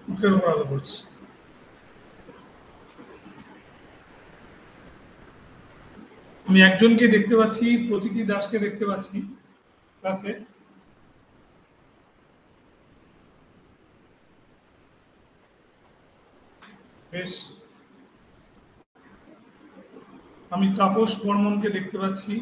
মুখের উপর আলো পড়ছে। আমি একজনকে দেখতে পাচ্ছি, প্রতীতি দাসকে দেখতে পাচ্ছি ক্লাসে। বেশ, আমি তাপস বর্মনকে দেখতে পাচ্ছি।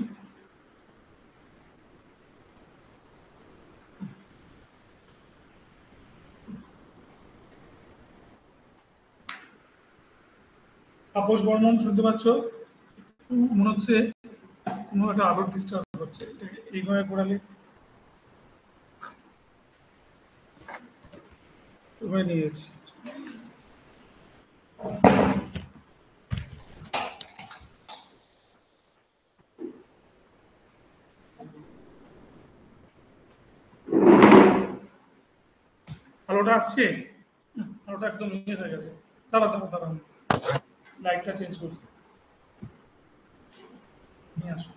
তাপস বর্মন শুনতে পাচ্ছ? মনে হচ্ছে কোনো একটা আলোর ডিস্টার্ব হচ্ছে, এটাকে এইভাবে পড়ালে ওইভাবে নিয়ে যাচ্ছি। আলোটা আসছে? আলোটা একদম ইয়ে হয়ে গেছে। দাঁড়ান, লাইটটা চেঞ্জ করি, নিয়ে আসো।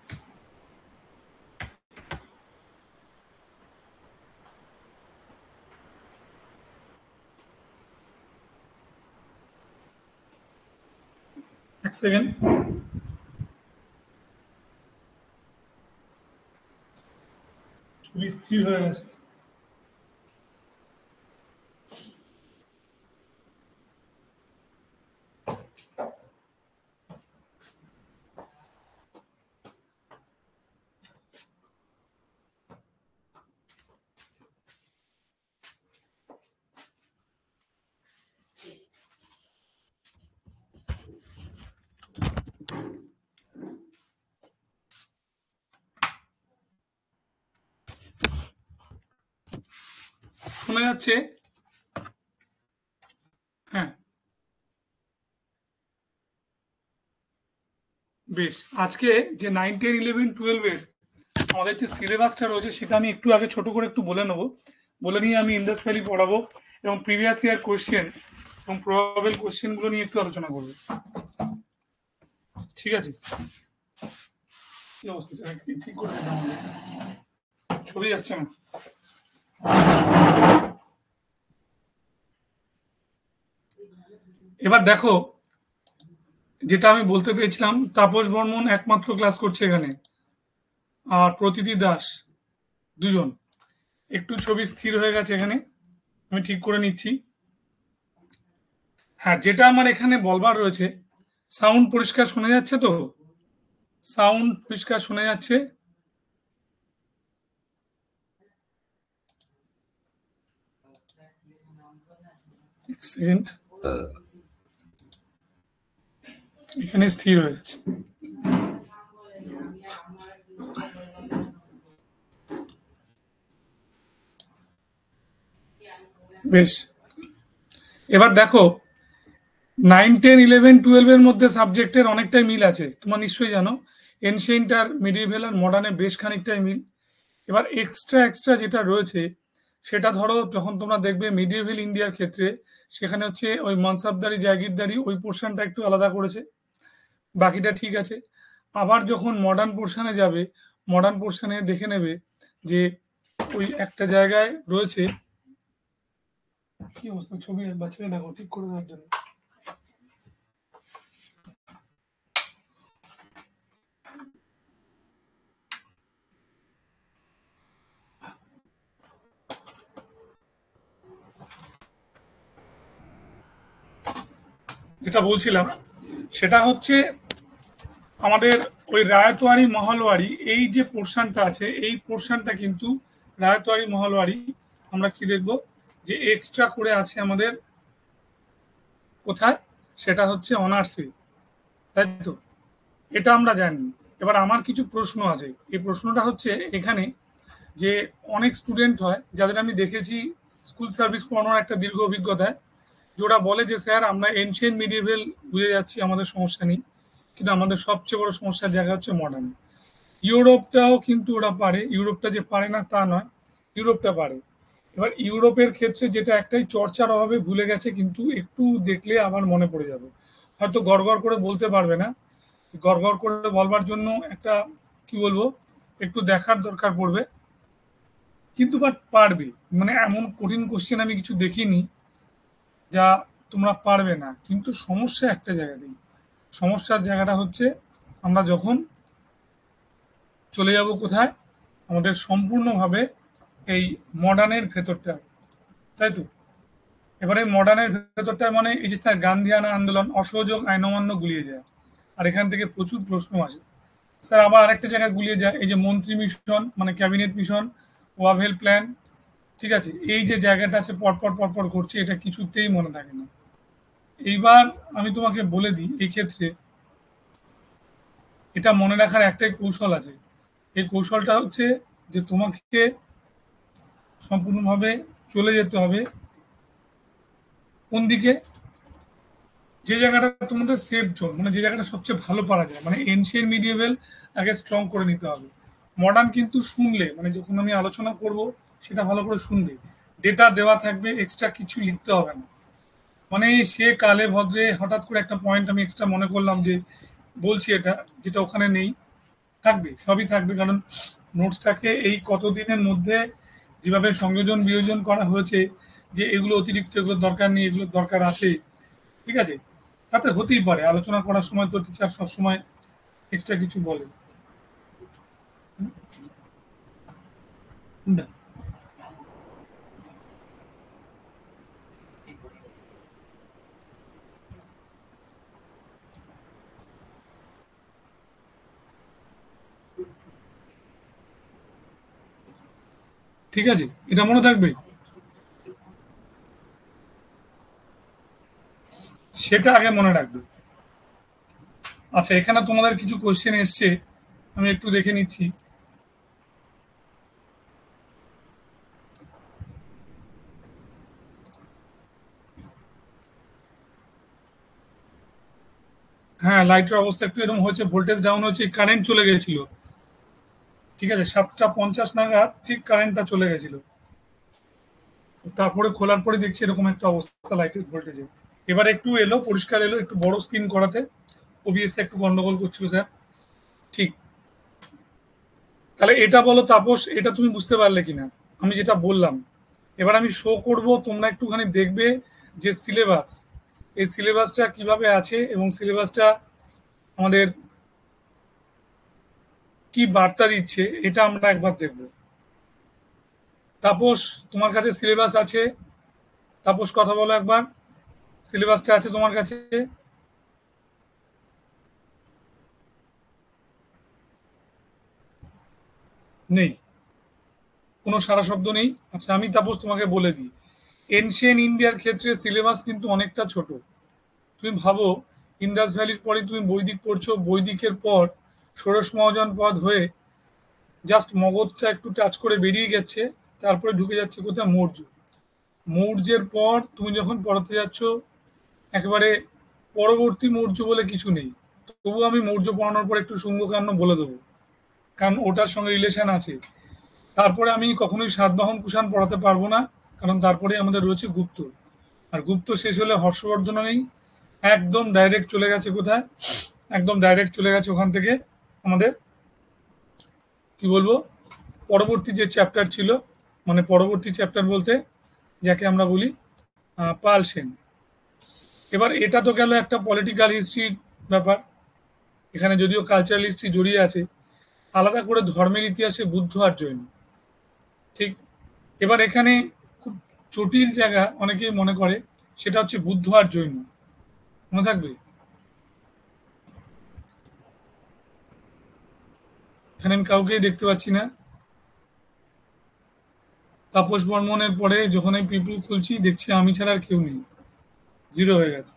এক সেকেন্ড। ছবি স্থির হয়ে গেছে। শোনা যাচ্ছে? হ্যাঁ, বেশ। আজকে যে 9, 10, 11, 12 এর আমাদের যে সিলেবাসটা রয়েছে সেটা আমি একটু আগে ছোট করে একটু বলে নেবো। বলে নিয়ে আমি ইন্ডাস ভ্যালি পড়াবো এবং প্রিভিয়াস ইয়ার কোয়েশ্চেন এবং প্রবাবল কোয়েশ্চেনগুলো নিয়ে একটু আলোচনা করবো। ঠিক আছে? কি অবস্থা? ঠিক করে দিলাম আমাদের। ছবি আসছে না। এবার দেখো, যেটা আমি বলতে পেরেছিলাম, তাপস বর্মন একমাত্র ক্লাস করছে এখানে, আর প্রতীতি দাস দুজন। একটু ছবি স্থির হয়ে গেছে এখানে, আমি ঠিক করে নিচ্ছি। হ্যাঁ, যেটা আমার এখানে বলবার রয়েছে, সাউন্ড পরিষ্কার শোনা যাচ্ছে তো? সাউন্ড পরিষ্কার শোনা যাচ্ছে? সেকেন্ড, এখানে স্থির হয়ে গেছে। বেশ, এবার দেখো, 9, 10, 11, 12 এর মধ্যে সাবজেক্টের অনেকটাই মিল আছে, তোমরা নিশ্চয়ই জানো। এনশিয়েন্ট আর মিডিয়েভেল আর মডার্নে বেশ খানিকটাই মিল। এবার এক্সট্রা যেটা রয়েছে, সেটা ধরো যখন তোমরা দেখবে মিডিয়েভেল ইন্ডিয়ার ক্ষেত্রে, সেখানে হচ্ছে ওই মনসাবদারি জাগিরদারি ওই পোর্শনটা একটু আলাদা করেছে, বাকিটা ঠিক আছে। আবার যখন মডার্ন পোর্শনে যাবে, মডার্ন পোর্শনে দেখে নেবে যে ওই একটা জায়গায় রয়েছে। কি অবস্থা? ছবি বাচ্চারা দেখো ঠিক করে দেওয়ার জন্য। যেটা বলছিলাম সেটা হচ্ছে আমাদের ওই রায়তওয়ারি মহলওয়ারি এই যে পোর্শনটা আছে, এই পোর্শনটা কিন্তু রায়তওয়ারি মহলওয়ারি আমরা কি দেখব যে এক্সট্রা করে আছে আমাদের কোথায়, সেটা হচ্ছে অনার্সে, তাই তো? এটা আমরা জানি। এবার আমার কিছু প্রশ্ন আছে, এই প্রশ্নটা হচ্ছে এখানে যে অনেক স্টুডেন্ট হয় যাদের আমি দেখেছি স্কুল সার্ভিস পড়ানোর একটা দীর্ঘ অভিজ্ঞতায়, যে ওরা বলে যে স্যার আমরা এনশিয়েন্ট মিডিয়েভেল বুঝে যাচ্ছি, আমাদের সমস্যা নেই, কিন্তু আমাদের সবচেয়ে বড় সমস্যার জায়গা হচ্ছে মডার্ন। ইউরোপটাও কিন্তু ওরা পারে, ইউরোপটা যে পারে না তা নয়, ইউরোপটা পারে। এবার ইউরোপের ক্ষেত্রে যেটা একটাই চর্চার অভাবে ভুলে গেছে, কিন্তু একটু দেখলে আবার মনে পড়ে যাবে। হয়তো গড় করে বলতে পারবে না, গড় করে বলবার জন্য একটা কি বলবো, একটু দেখার দরকার পড়বে। কিন্তু বাট পারবে। মানে এমন কঠিন কোশ্চেন আমি কিছু দেখিনি যা তোমরা পারবে না। কিন্তু সমস্যা একটা জায়গাতেই। সমস্যার জায়গাটা হচ্ছে আমরা যখন চলে যাব কোথায়? আমাদের সম্পূর্ণভাবে এই মডার্নের ভেতরটা, তাই তো? এবারে মডার্নের ভেতরটায় মানে এই যে স্যার গান্ধিয়ানা আন্দোলন, অসহযোগ আইন অমান্য গুলিয়ে যায়। আর এখান থেকে প্রচুর প্রশ্ন আসে। স্যার আবার আরেকটা জায়গায় গুলিয়ে যায়, এই যে মন্ত্রী মিশন মানে ক্যাবিনেট মিশন, ওয়াভেল প্ল্যান, ঠিক আছে? এই যে জায়গাটা আছে পরপর ঘটছে, এটা কিছুতেই মনে থাকে না। এইবার আমি তোমাকে বলে দিই এই ক্ষেত্রে এটা মনে রাখার একটাই কৌশল আছে। এই কৌশলটা হচ্ছে যে তোমাকে সম্পূর্ণভাবে চলে যেতে হবে কোন দিকে? যে জায়গাটা তোমাদের সেফ জোন, মানে যে জায়গাটা সবচেয়ে ভালো পারা যায়, মানে এনশিয়েন্ট মিডিয়েভেল আগে স্ট্রং করে নিতে হবে। মডার্ন কিন্তু শুনলে, মানে যখন আমি আলোচনা করব সেটা ভালো করে শুনবে। ডেটা দেওয়া থাকবে, এক্সট্রা কিছু লিখতে হবে না। মানে সে কালে ভদ্রে হঠাৎ করে একটা পয়েন্ট আমি এক্সট্রা মনে করলাম যে বলছি এটা, যেটা ওখানে নেই, থাকবে, সবই থাকবে। কারণ নোটসটাকে এই কতদিনের মধ্যে যেভাবে সংযোজন বিয়োজন করা হয়েছে, যে এগুলো অতিরিক্ত, এগুলোর দরকার নেই, এগুলোর দরকার আছে, ঠিক আছে? তাতে হতেই পারে আলোচনা করার সময় তো টিচার সবসময় এক্সট্রা কিছু বলে। না, ঠিক আছে, এটা মনে থাকবে। সেটা আগে মনে রাখবে। আচ্ছা, এখানে তোমাদের কিছু কোশ্চেন এসছে, আমি একটু দেখে নিচ্ছি। হ্যাঁ, লাইটের অবস্থা একটু এরকম হয়েছে, ভোল্টেজ ডাউন হয়েছে, কারেন্ট চলে গেছিল। ঠিক আছে, 7:50 নাগাদ ঠিক কারেন্টটা চলে গেছিল। তারপরে খোলার পরে দেখছি এরকম একটা অবস্থা লাইটের ভোল্টেজে। এবার একটু এলো, পরিষ্কার এলো, একটু বড় স্ক্রিন করাতে ওবিএস একটু গন্ডগোল করছিল স্যার। ঠিক। তাহলে এটা বলো তাপস, এটা তুমি বুঝতে পারলে কিনা আমি যেটা বললাম? এবার আমি শো করব, তোমরা একটুখানি দেখবে যে সিলেবাস, এই সিলেবাসটা কিভাবে আছে এবং সিলেবাসটা আমাদের কি বার্তা দিচ্ছে, এটা আমরা একবার দেখব। তাপস, তোমার কাছে সিলেবাস আছে? তাপস কথা বলো একবার। সিলেবাসটা আছে তোমার কাছে? নেই, কোনো সারা শব্দ নেই। আচ্ছা, আমি তাপস তোমাকে বলে দিই, এনশিয়েন্ট ইন্ডিয়ার ক্ষেত্রে সিলেবাস কিন্তু অনেকটা ছোট। তুমি ভাবো, ইন্দাস ভ্যালির পরে তুমি বৈদিক পড়ছো, বৈদিকের পর ষোড়শ মহাজন পদ হয়ে জাস্ট মগধটা একটু টাচ করে বেরিয়ে গেছে, তারপরে ঢুকে যাচ্ছে কোথায়? মৌর্য। মৌর্যের পর তুমি যখন পড়াতে যাচ্ছ, একেবারে পরবর্তী মৌর্য বলে কিছু নেই। তবু আমি মৌর্য পড়ানোর পর একটু শুঙ্গকান্য বলে দেবো, কারণ ওটার সঙ্গে রিলেশন আছে। তারপরে আমি কখনোই সাতবাহন কুষাণ পড়াতে পারবো না, কারণ তারপরে আমাদের রয়েছে গুপ্ত। আর গুপ্ত শেষ হলে হর্ষবর্ধন নেই, একদম ডাইরেক্ট চলে গেছে কোথায়? একদম ডাইরেক্ট চলে গেছে ওখান থেকে আমাদের কি বলবো, পরবর্তী যে চ্যাপ্টার ছিল, মানে পরবর্তী চ্যাপ্টার বলতে যাকে আমরা বলি পাল সেন। এবার এটা তো গেল একটা পলিটিক্যাল হিস্ট্রির ব্যাপার, এখানে যদিও কালচারাল হিস্ট্রি জড়িয়ে আছে। আলাদা করে ধর্মের ইতিহাসে বুদ্ধ আর জৈন, ঠিক। এবার এখানে খুব জটিল জায়গা অনেকেই মনে করে, সেটা হচ্ছে বুদ্ধ আর জৈন, মনে থাকবে? এখানে আমি কাউকেই দেখতে পাচ্ছি না। তাপস বর্মনের পরে যখন আমি পিপুল খুলছি দেখছি আমি ছাড়া আর কেউ নেই, জিরো হয়ে গেছে।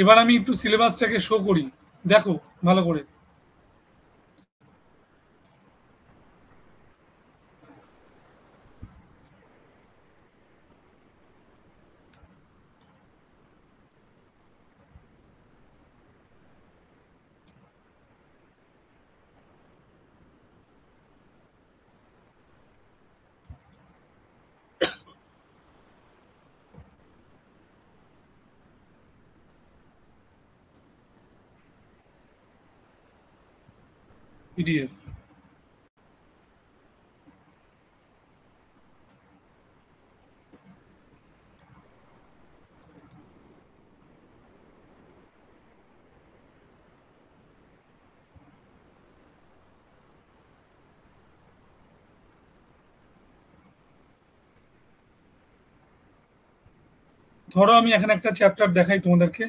এবার আমি একটু সিলেবাসটাকে শো করি, দেখো ভালো করে। পিডিএফ। ধরো আমি এখানে একটা চ্যাপ্টার দেখাই তোমাদেরকে।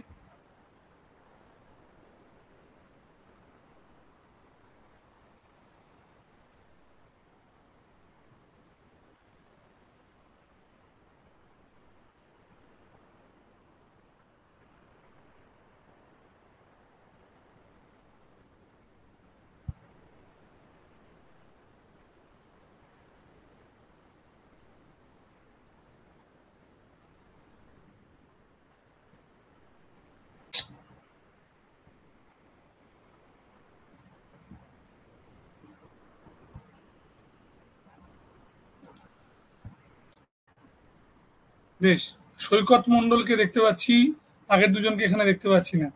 বেশ, সৈকত মণ্ডলকে দেখতে পাচ্ছি, আগের দুজনকে এখানে দেখতে পাচ্ছি না।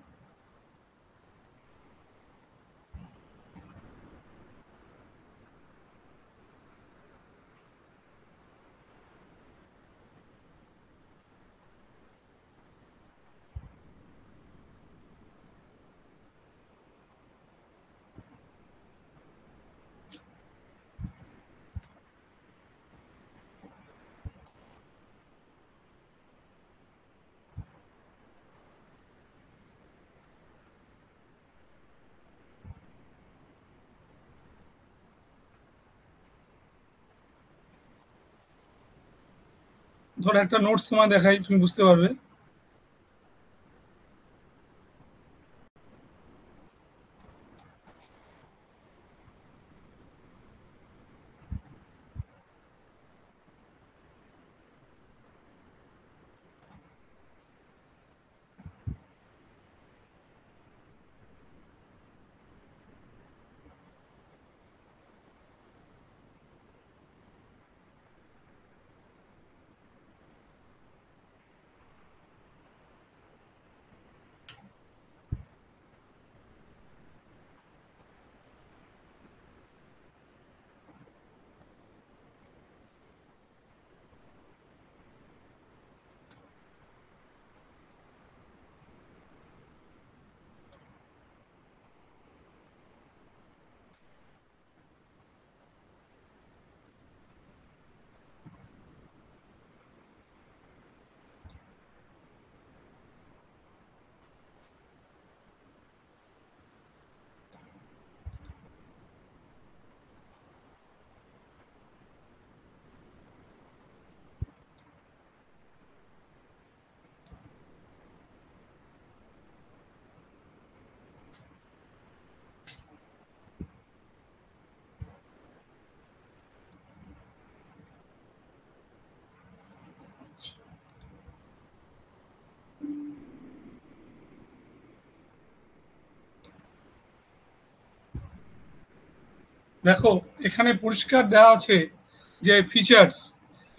ধরো একটা নোটস তোমায় দেখাই, তুমি বুঝতে পারবে। দেখো, এখানে পরিষ্কার দেওয়া আছে যে ফিচার্স,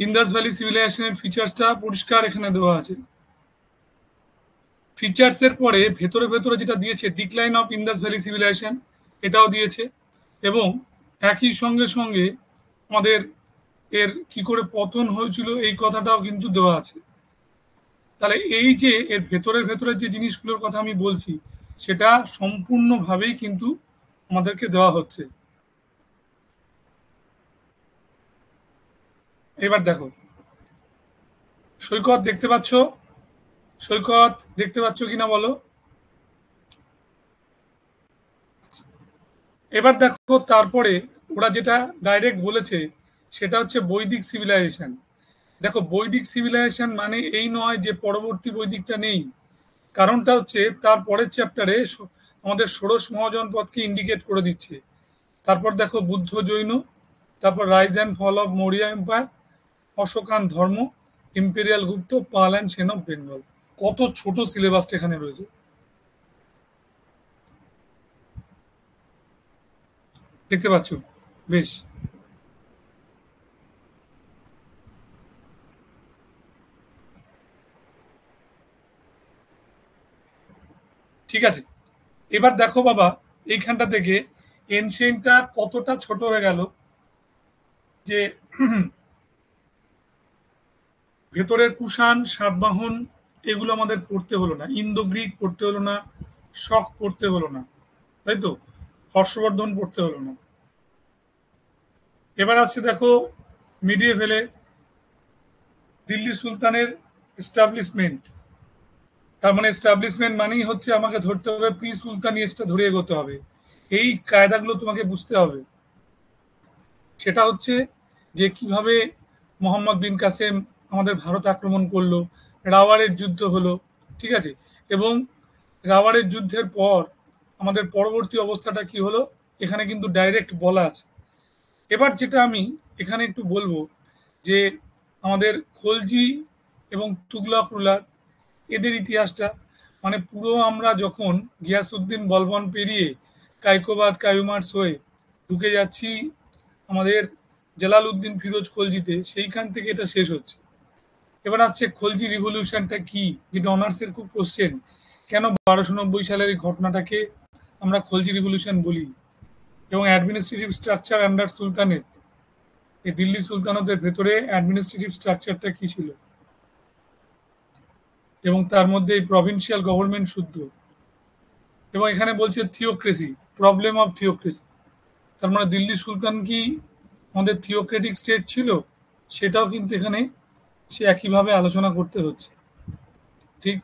ইন্দাস ভ্যালি সিভিলাইজেশনের ফিচার্সটা পরিষ্কার এখানে দেওয়া আছে। ফিচার্সের পরে ভেতরে ভেতরে যেটা দিয়েছে decline of Indus valley civilisation, এটাও দিয়েছে। এবং একই সঙ্গে সঙ্গে আমাদের এর কি করে পতন হয়েছিল এই কথাটাও কিন্তু দেওয়া আছে। তাহলে এই যে এর ভেতরের ভেতরের যে জিনিসগুলোর কথা আমি বলছি, সেটা সম্পূর্ণভাবেই কিন্তু আমাদেরকে দেওয়া হচ্ছে। এবার দেখো, সৈকত দেখতে পাচ্ছ? সৈকত দেখতে পাচ্ছ কিনা বলো? এবার দেখো, তারপরে ওরা যেটা ডাইরেক্ট বলেছে সেটা হচ্ছে বৈদিক সিভিলাইজেশন। দেখো, বৈদিক সিভিলাইজেশন মানে এই নয় যে পরবর্তী বৈদিকটা নেই। কারণটা হচ্ছে তার পরের চ্যাপ্টারে আমাদের ষোড়শ মহাজনপদকে ইন্ডিকেট করে দিচ্ছে। তারপর দেখো বুদ্ধ জৈন, তারপর rise and fall of Maurya empire, Ashokan dharma, imperial Gupta, Pala and Sena of Bengal. কত ছোট সিলেবাসটা এখানে রয়েছে, দেখতে পাচ্ছ? বেশ, ঠিক আছে। এবার দেখো বাবা, এইখানটা থেকে এনশিয়েন্টটা কতটা ছোট হয়ে গেল যে ভেতরের কুষাণ, সাতবাহন এগুলো আমাদের পড়তে হলো না। ইন্দো গ্রিক পড়তে হলো না, শক পড়তে হলো না। তাই তো? হর্ষবর্ধন পড়তে হলো না। এবার আসছে দেখো মিডিয়েভেলে দিল্লি সুলতানের এস্টাবলিশমেন্ট। তার মানে এস্টাবলিশমেন্ট মানেই হচ্ছে আমাকে ধরতে হবে প্রি সুলতানি এজটা ধরে এগোতে হবে। এই কায়দাগুলো তোমাকে বুঝতে হবে। সেটা হচ্ছে যে কিভাবে মোহাম্মদ বিন কাসেম আমাদের ভারত আক্রমণ করলো, রাওয়ারের যুদ্ধ হলো, ঠিক আছে? এবং রাওয়ারের যুদ্ধের পর আমাদের পরবর্তী অবস্থাটা কি হলো, এখানে কিন্তু ডাইরেক্ট বলা আছে। এবার যেটা আমি এখানে একটু বলবো যে আমাদের খলজি এবং তুগলক রুলার এদের ইতিহাসটা মানে পুরো আমরা যখন গিয়াসউদ্দিন বলবন পেরিয়ে কাইকোবাদ কায়ুমার্স হয়ে ঢুকে যাচ্ছি আমাদের জালালউদ্দিন ফিরোজ খলজিতে, সেইখান থেকে এটা শেষ হচ্ছে। এবার আসছে খলজি রিভলিউশনটা কি, যেটা অনার্সের খুব কোশ্চেন। কেন 1290 সালের এই ঘটনাটাকে আমরা খলজি রিভলিউশন বলি? এবং অ্যাডমিনিস্ট্রেটিভ স্ট্রাকচার আন্ডার সুলতানেত, এই দিল্লি সুলতানতের ভেতরে অ্যাডমিনিস্ট্রেটিভ স্ট্রাকচারটা কি ছিল, এবং তার মধ্যে এই প্রভিন্সিয়াল গভর্নমেন্ট শুদ্ধ। এবং এখানে বলছে থিওক্রেসি, প্রবলেম অফ থিওক্রেসি। তার মানে দিল্লি সুলতান কি আমাদের থিওক্রেটিক স্টেট ছিল? সেটাও কিন্তু এখানে সে একইভাবে আলোচনা করতে হচ্ছে। ঠিক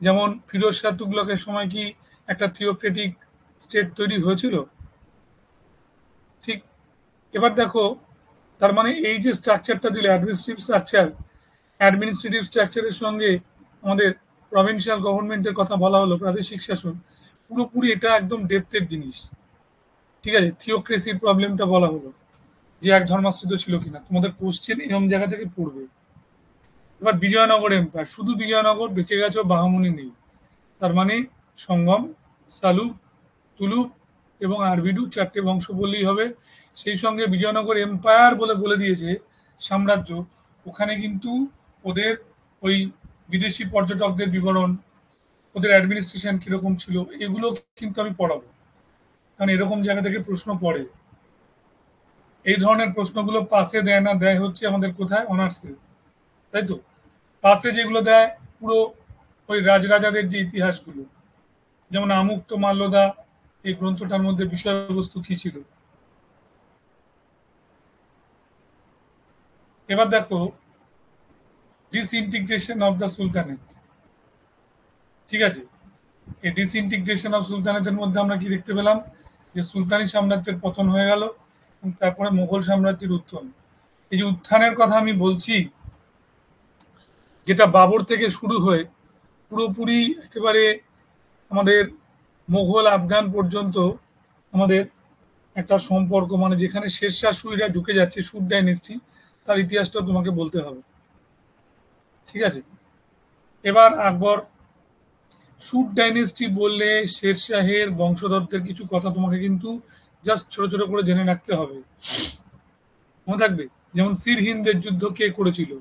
যেমন ফিরোজ শাহ তুগলকের সময় কি একটা থিওক্রেটিক স্টেট তৈরি হয়েছিল? ঠিক। এবার দেখো তার মানে এই যে স্ট্রাকচারটা দিলে অ্যাডমিনিস্ট্রেটিভ স্ট্রাকচারের সঙ্গে আমাদের প্রভিন্সিয়াল গভর্নমেন্টের কথা বলা হলো, প্রাদেশিক শাসন, পুরোপুরি এটা একদম ডেপথের জিনিস। ঠিক আছে? থিওক্রেসির প্রবলেমটা বলা হলো যে এক ধর্মাশ্রিত ছিল কিনা, তোমাদের কোশ্চেন এরকম জায়গা থেকে পড়বে। এবার বিজয়নগর এম্পায়ার, শুধু বিজয়নগর, বেঁচে গেছে, বাহামনি নেই। তার মানে সঙ্গম, সালুক, তুলুক এবং আরবিডু চারটে বংশ বললেই হবে। সেই সঙ্গে বিজয়নগর এম্পায়ার বলে বলে দিয়েছে সাম্রাজ্য, ওখানে কিন্তু ওদের ওই বিদেশি পর্যটকদের বিবরণ, ওদের অ্যাডমিনিস্ট্রেশন কিরকম ছিল, এগুলো কিন্তু আমি পড়াবো। কারণ এরকম জায়গা থেকে প্রশ্ন পড়ে। এই ধরনের প্রশ্নগুলো পাসে দেয় না, দেয় হচ্ছে আমাদের কোথায়, অনার্সে। তাই তো? পাসে যেগুলো দেয় পুরো ওই রাজরাজাদের যে ইতিহাসগুলো, যেমন আমুক্ত মাল্যদা, এই গ্রন্থটার মধ্যে বিষয়বস্তু কি ছিল। এবার দেখো ডিসইন্টিগ্রেশন অফ দ্য সুলতানেট। ঠিক আছে? এই ডিসইন্টিগ্রেশন অফ সুলতানেতের মধ্যে আমরা কি দেখতে পেলাম, যে সুলতানি সাম্রাজ্যের পতন হয়ে গেল এবং তারপরে মুঘল সাম্রাজ্যের উত্থান। এই যে উত্থানের কথা আমি বলছি, যেটা বাবর থেকে শুরু হয়ে পুরোপুরি একেবারে আমাদের মোঘল আফগান পর্যন্ত আমাদের একটা সম্পর্ক, মানে যেখানে শেরশাহ সুরিরা ঢুকে যাচ্ছে, সুর ডাইনেস্টি, তার ইতিহাসটা তোমাকে বলতে হবে। ঠিক আছে? এবার আকবর, সুর ডাইনেস্টি বললে শেরশাহের বংশধরদের কিছু কথা তোমাকে কিন্তু জাস্ট ছোট ছোট করে জেনে রাখতে হবে। মনে থাকবে, যেমন সিরহিন্দের যুদ্ধ কে করেছিল,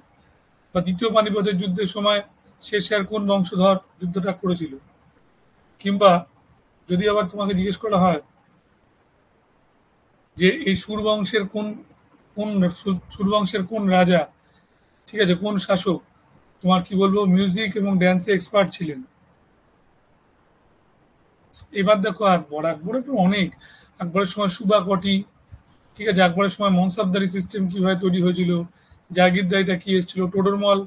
বা দ্বিতীয় পানিপথের যুদ্ধের সময় শেরশাহের কোন বংশধর যুদ্ধটা করেছিল, কিংবা যদি আবার তোমাকে জিজ্ঞেস করা হয় যে এই সুরবংশের কোন কোন সুরবংশের কোন রাজা, ঠিক আছে, কোন শাসক তোমার কি বলবো মিউজিক এবং ড্যান্সে এক্সপার্ট ছিলেন। এবার দেখো আকবর, আকবরের তো অনেক, আকবরের সময় সুবা কটি, ঠিক আছে, আকবরের সময় মনসাবদারি সিস্টেম কিভাবে তৈরি হয়েছিল, জাগিরদারিটা কি এসেছিল, টোডরমল,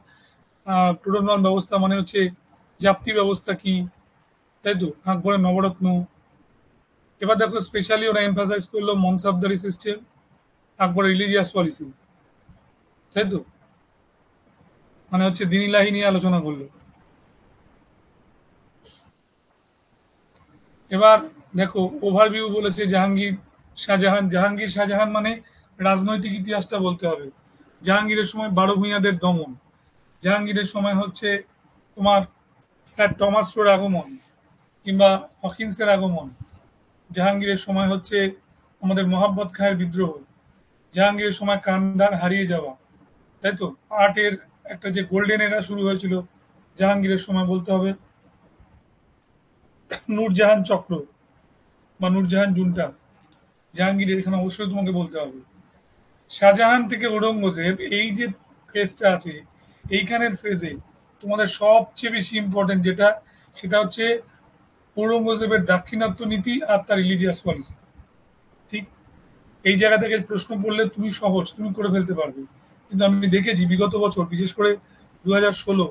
টোডরমল ব্যবস্থা মানে হচ্ছে জাপ্তি ব্যবস্থা কি, তাই তো, আকবরের নবরত্ন। এবার দেখো স্পেশালি ওরা এমফাসাইজ করলো মনসাবদারি সিস্টেম, আকবরের রিলিজিয়াস পলিসি, তাই তো, মানে হচ্ছে দিন ইলাহি নিয়ে আলোচনা করলো। এবার দেখো ওভারভিউ বলেছে জাহাঙ্গীর শাহজাহান, জাহাঙ্গীর শাহজাহান মানে রাজনৈতিক ইতিহাসটা বলতে হবে। জাহাঙ্গীরের সময় বারো ভূঁইয়াদের দমন, জাহাঙ্গীরের সময় হচ্ছে তোমার স্যার টমাস টোর আগমন কিংবা হকিন্সের আগমন, জাহাঙ্গীরের সময় হচ্ছে আমাদের মোহাম্মদ খায়ের বিদ্রোহ, জাহাঙ্গীরের সময় কান্দার হারিয়ে যাওয়া, তাই তো, আর্টের একটা যে গোল্ডেন এরা শুরু হয়েছিল জাহাঙ্গীরের সময় বলতে হবে, নূরজাহান চক্র বা নূরজাহান জুনটা, জাহাঙ্গীরের, এখানে অবশ্যই তোমাকে বলতে হবে। শাহজাহান থেকে ঔরঙ্গজেব, এই যে ফেজটা আছে, এইখানের ফেজে তোমাদের সবচেয়ে বেশি ইম্পর্টেন্ট যেটা, সেটা হচ্ছে ঔরঙ্গজেবের দাক্ষিণাত্য নীতি আর তার রিলিজিয়াস পলিসি। ঠিক এই জায়গা থেকে প্রশ্ন পড়লে তুমি সহজ, তুমি করে ফেলতে পারবে। কিন্তু আমি দেখেছি বিগত বছর, বিশেষ করে 2016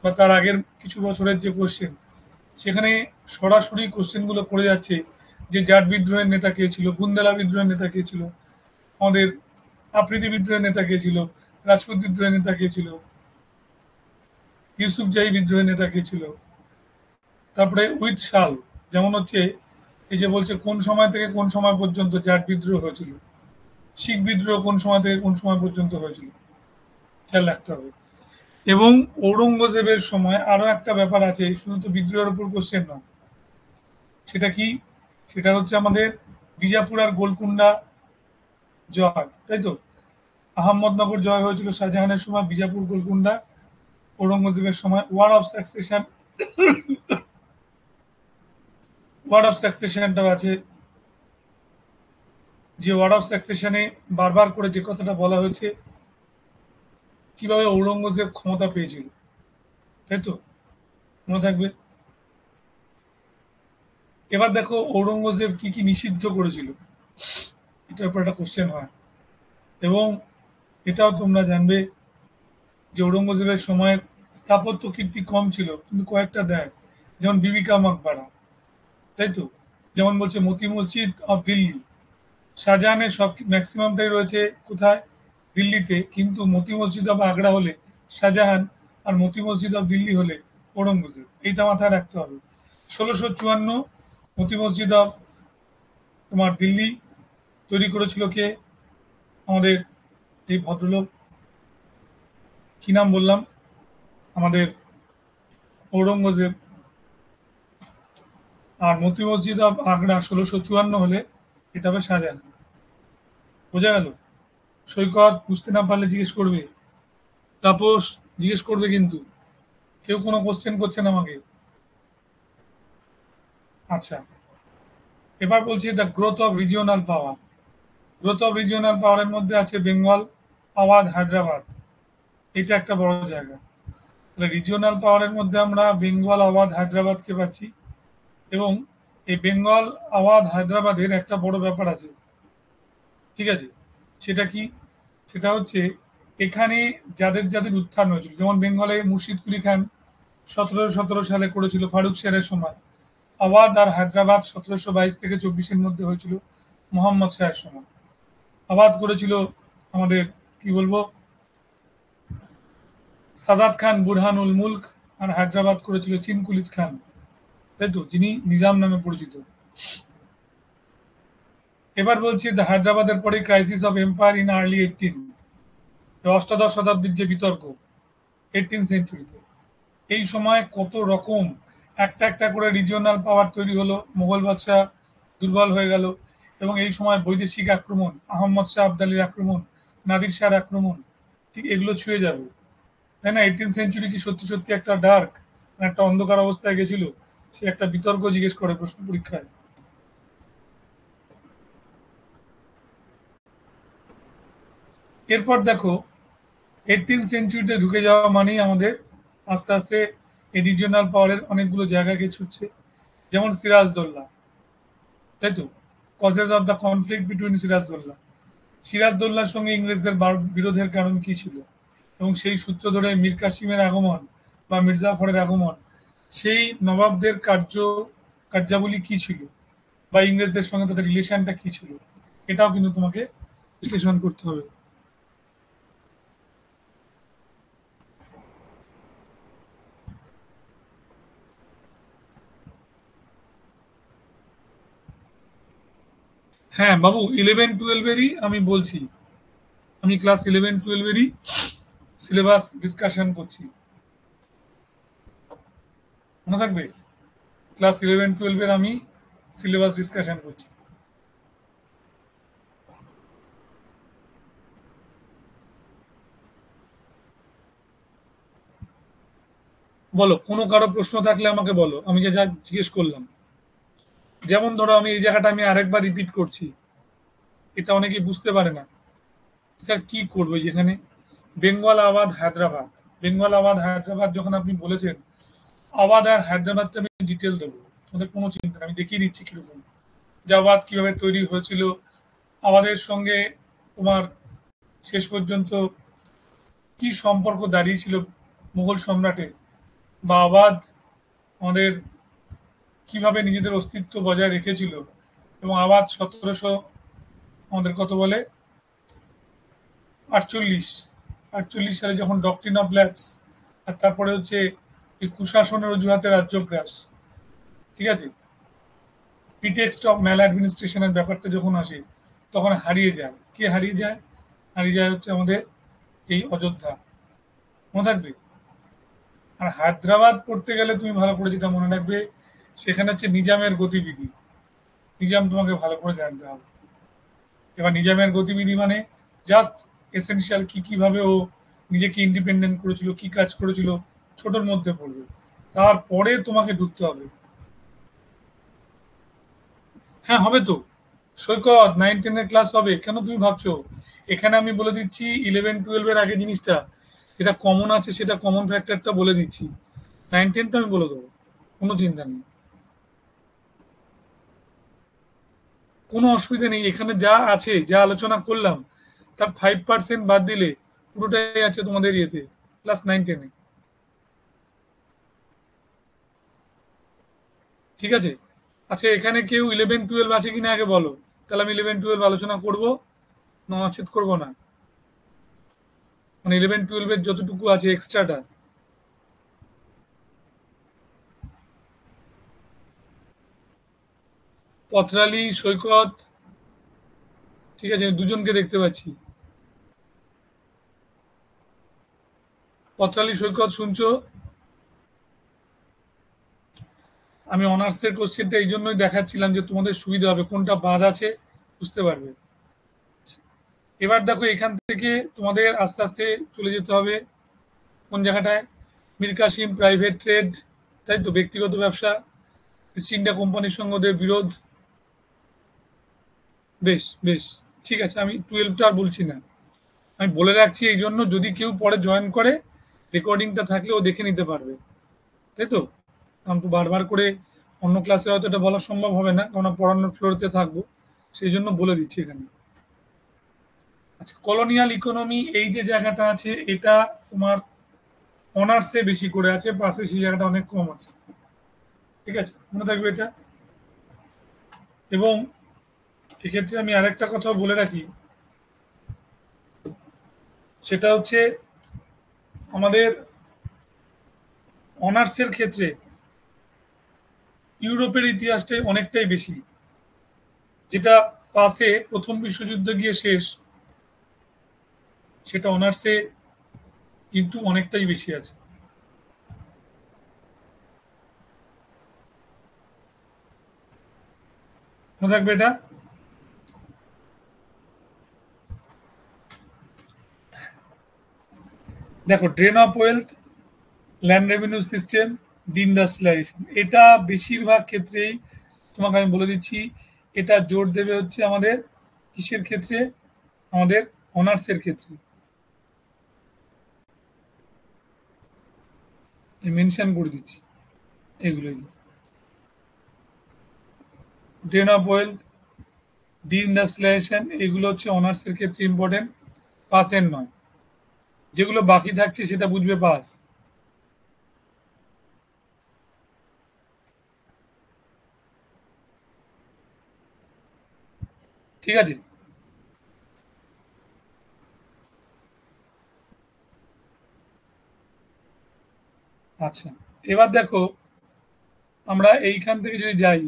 বা তার আগের কিছু বছরের যে কোশ্চেন, সেখানে সরাসরি কোশ্চেনগুলো করে যাচ্ছে যে জাট বিদ্রোহের নেতা কে ছিল, বুন্দেলা বিদ্রোহের নেতা কে ছিল, আমাদের আফ্রিদি বিদ্রোহের নেতা কে ছিল, রাজপুত বিদ্রোহের নেতা কে ছিল, ইউসুফজাই বিদ্রোহের নেতা কে ছিল, তারপরে উইথ সাল, যেমন হচ্ছে এই যে বলছে কোন সময় থেকে কোন সময় পর্যন্ত জাট বিদ্রোহ হয়েছিল, শিখ বিদ্রোহ কোন সময় থেকে কোন সময় পর্যন্ত হয়েছিল, খেয়াল রাখতে হবে। এবং ঔরঙ্গজেবের সময় আরো একটা ব্যাপার আছে, শুধু তো বিদ্রোহের উপর কোশ্চেন নয়, সেটা কি, সেটা হচ্ছে আমাদের বিজাপুর আর গোলকুন্ডা জয়, তাই তো? আহমদনগর জয় হয়েছিল শাহজাহানের সময়, বিজাপুর গোলকুন্ডা ঔরঙ্গজেবের সময়। ওয়ার্ড অফ সাকসেশনটাও আছে, যে ওয়ার্ড অফ সাকসেশনে বারবার করে যে কথাটা বলা হয়েছে, কিভাবে ঔরঙ্গজেব ক্ষমতা পেয়েছিল, তাই তো? মনে থাকবে। এবার দেখো ঔরঙ্গজেব কি কি নিষিদ্ধ করেছিল, এটার উপর একটা কোশ্চেন হয়। এবং এটাও তোমরা জানবে যে ঔরঙ্গজেবের সময় স্থাপত্য কীর্তি কম ছিল, কিন্তু কয়েকটা দেয়, যেমন বিবিকা মাকবারা, তাই তো? যেমন বলছে মতি মসজিদ অফ দিল্লি, শাহজাহানের সব ম্যাক্সিমামটাই রয়েছে কোথায়, দিল্লিতে, কিন্তু মতি মসজিদ অফ আগ্রা হলে শাহজাহান, আর মতি মসজিদ অফ দিল্লি হলে ঔরঙ্গজেব, এইটা মাথায় রাখতে হবে। 1654 মতি মসজিদ অফ তোমার দিল্লি তৈরি করেছিল কে, আমাদের এই ভদ্রলোক, কি নাম বললাম, আমাদের ঔরঙ্গজেব। আর মতি মসজিদ অফ আগ্রা 1654 হলে এটা হবে শাহজাহান। বোঝা গেল? সৈকত বুঝতে না পারলে জিজ্ঞেস করবে, তাপস জিজ্ঞেস করবে কিন্তু, কেউ কোনো কোশ্চেন করছে না আমাকে। আচ্ছা, এবার বলছি the growth of regional power. Growth of regional পাওয়ারের মধ্যে আছে বেঙ্গল, আওয়াধ, হায়দ্রাবাদ, এটা একটা বড় জায়গা। তাহলে রিজিওনাল পাওয়ারের মধ্যে আমরা বেঙ্গল, আওয়াধ, হায়দ্রাবাদকে পাচ্ছি। এবং এই বেঙ্গল, আওয়াধ, হায়দ্রাবাদের একটা বড় ব্যাপার আছে, ঠিক আছে? সেটা কি? সেটা হচ্ছে এখানে যাদের যাদের উত্থান হয়েছিল, যেমন বেঙ্গলে মুর্শিদ কুলি খান 1717 সালে করেছিল ফারুক শেরের সময়। আওয়াধ আর হায়দ্রাবাদ 1722 থেকে 24-এর মধ্যে হয়েছিল মোহাম্মদ শাহের সময়। আওয়াধ করেছিল আমাদের, কি বলবো, সাদাত খান বুরহানুল মুলক, আর হায়দ্রাবাদ করেছিল চিনকুলিজ খান, তাই তো, যিনি নিজাম নামে পরিচিত। এবার বলছি দ্য হায়দ্রাবাদের পরে crisis of empire in early 18, অষ্টাদশ শতাব্দীর যে বিতর্ক 18th সেঞ্চুরিতে, এই সময় কত রকম একটা একটা করে রিজিওনাল পাওয়ার তৈরি হলো, মোগল বাদশাহ দুর্বল হয়ে গেল, এবং এই সময় বৈদেশিক আক্রমণ, আহম্মদ শাহ আবদালির আক্রমণ, নাদির শাহর আক্রমণ, ঠিক এগুলো ছুঁয়ে যাবে, তাই না? 18th সেঞ্চুরি কি সত্যি সত্যি একটা ডার্ক, একটা অন্ধকার অবস্থায় গেছিল? সে একটা বিতর্ক জিজ্ঞেস করে প্রশ্ন পরীক্ষায়। এরপর দেখো 18th সেঞ্চুরিতে ঢুকে যাওয়া মানেই আমাদের আস্তে আস্তে এই রিজিওনাল পাওয়ারের অনেকগুলো জায়গাকে ছুটছে, যেমন সিরাজদৌল্লা, তাই তো? Causes of the conflict between Sirajuddaulah, সিরাজদৌল্লার সঙ্গে ইংরেজদের বিরোধের কারণ কি ছিল, এবং সেই সূত্র ধরে মীর কাসিমের আগমন বা মির্জাফরের আগমন, সেই নবাবদের কার্যাবলী কি ছিল, বা ইংরেজদের সঙ্গে তাদের রিলেশনটা কি ছিল, এটাও কিন্তু তোমাকে বিশ্লেষণ করতে হবে। হ্যাঁ বাবু, 11-12-এরই আমি বলছি, আমি ক্লাস 11-12-এরই সিলেবাস ডিসকাশন করছি, মনে থাকবে? ক্লাস 11-12-এর আমি সিলেবাস ডিসকাশন করছি। বলো, কোনো কারো প্রশ্ন থাকলে আমাকে বলো, আমি যা যা জিজ্ঞেস করলাম। যেমন ধরো আমি এই জায়গাটা আমি আরেকবার রিপিট করছি, এটা অনেকেই বুঝতে পারে না। স্যার কি করবো যেখানে বেঙ্গল আবাদ হায়দ্রাবাদ, বেঙ্গল আবাদ হায়দ্রাবাদ যখন আপনি বলেছেন, আবাদ আর হায়দ্রাবাদটা আমি ডিটেল দেবো, তোমাদের কোনো চিন্তা নেই, আমি দেখিয়ে দিচ্ছি কিরকম যে আবাদ কিভাবে তৈরি হয়েছিল, আবাদের সঙ্গে তোমার শেষ পর্যন্ত কি সম্পর্ক দাঁড়িয়েছিল মুঘল সম্রাটের, বা আবাদ আমাদের কিভাবে নিজেদের অস্তিত্ব বজায় রেখেছিল, এবং আবাদ 1700 আমাদের কত বলে 48 48 সালে যখন ডক্ট্রিন অফ ল্যাপস, আর তারপরে হচ্ছে এই কুশাসনের অজুহাতে রাজ্যগ্রাস, ঠিক আছে, প্রিটেক্সট অফ ম্যাল অ্যাডমিনিস্ট্রেশনের ব্যাপারটা যখন আসে তখন হারিয়ে যায়, কে হারিয়ে যায়, হারিয়ে যায় হচ্ছে আমাদের এই অযোধ্যা, মনে থাকবে। আর হায়দ্রাবাদ পড়তে গেলে তুমি ভালো করে যেটা মনে রাখবে, সেখানে হচ্ছে নিজামের গতিবিধি, নিজাম তোমাকে ভালো করে জানতে হবে। এবার নিজামের গতিবিধি মানে জাস্ট এসেনশিয়াল কি কিভাবে ও নিজেকে ইন্ডিপেন্ডেন্ট করেছিল, কি কাজ করেছিল, ছোটর মধ্যে পড়বে, তারপরে তোমাকে ঢুকতে হবে। হ্যাঁ হবে তো, সৈকত 9-10 ক্লাস হবে, কেন তুমি ভাবছো? এখানে আমি বলে দিচ্ছি 11-12 আগে জিনিসটা যেটা কমন আছে সেটা কমন ফ্যাক্টরটা বলে দিচ্ছি, 9-10টা আমি বলে দেবো, কোনো চিন্তা নেই, কোনো অসুবিধা নেই। এখানে যা আছে, যা আলোচনা করলাম, তার 5% বাদ দিলে পুরোটাই আছে তোমাদের ইয়েতে, ক্লাস 9-10-এ। ঠিক আছে? আচ্ছা, এখানে কেউ 11-12 আছে কিনা আগে বলো, তাহলে আমি 11-12 আলোচনা করবো, নচেত করবো না। মানে 11-12 যতটুকু আছে এক্সট্রাটা। পথরালি, সৈকত, ঠিক আছে, দুজনকে দেখতে পাচ্ছি। পথরালি, সৈকত শুনছো? আমি অনার্সের কোশ্চেনটা এই জন্যই দেখাচ্ছিলাম যে তোমাদের সুবিধা হবে, কোনটা বাদ আছে বুঝতে পারবে। এবার দেখো এখান থেকে তোমাদের আস্তে আস্তে চলে যেতে হবে কোন জায়গাটায়, মীর কাসিম প্রাইভেট ট্রেড, তাই তো, ব্যক্তিগত ব্যবসা, ইস্ট ইন্ডিয়া কোম্পানির সঙ্গে ওদের বিরোধ। বেশ বেশ, ঠিক আছে, আমি 12টা আর বলছি না, আমি বলে রাখছি এই জন্য যদি কেউ পরে জয়েন করে রেকর্ডিংটা থাকলে ও দেখে নিতে পারবে, তাই তো। কারণ তো বারবার করে অন্য ক্লাসে হয়তো এটা বলা সম্ভব হবে না, কারণ পড়ানোর ফ্লোরতে থাকবো, সেই জন্য বলে দিচ্ছি এখানে। আচ্ছা, কলোনিয়াল ইকোনমি এই যে জায়গাটা আছে এটা তোমার অনার্সে বেশি করে আছে, পাশে সেই জায়গাটা অনেক কম আছে, ঠিক আছে, মনে থাকবে এটা। এবং এক্ষেত্রে আমি আরেকটা কথা বলে রাখি, সেটা হচ্ছে আমাদের অনার্সের ক্ষেত্রে ইউরোপের ইতিহাসটাই অনেকটাই বেশি, যেটা পাশে প্রথম বিশ্বযুদ্ধ গিয়ে শেষ, সেটা অনার্সে কিন্তু অনেকটাই বেশি আছে, মনে থাকবে এটা। দেখো, drain of wealth, land revenue system, deindustrialisation, এটা বেশিরভাগ ক্ষেত্রেই তোমাকে আমি বলে দিচ্ছি, এটা জোর দেবে হচ্ছে আমাদের কিসের ক্ষেত্রে, আমাদের অনার্সের ক্ষেত্রে। মেনশন করে দিচ্ছি এগুলো, ড্রেন অফ ওয়েলথ, ডিইন্ডাস্ট্রিয়ালাইজেশন, এগুলো হচ্ছে অনার্সের ক্ষেত্রে ইম্পর্টেন্ট, পাসের নয়, যেগুলো বাকি থাকছে সেটা বুঝবে পাস, ঠিক আছে। আচ্ছা, এবার দেখো আমরা এইখান থেকে যদি যাই,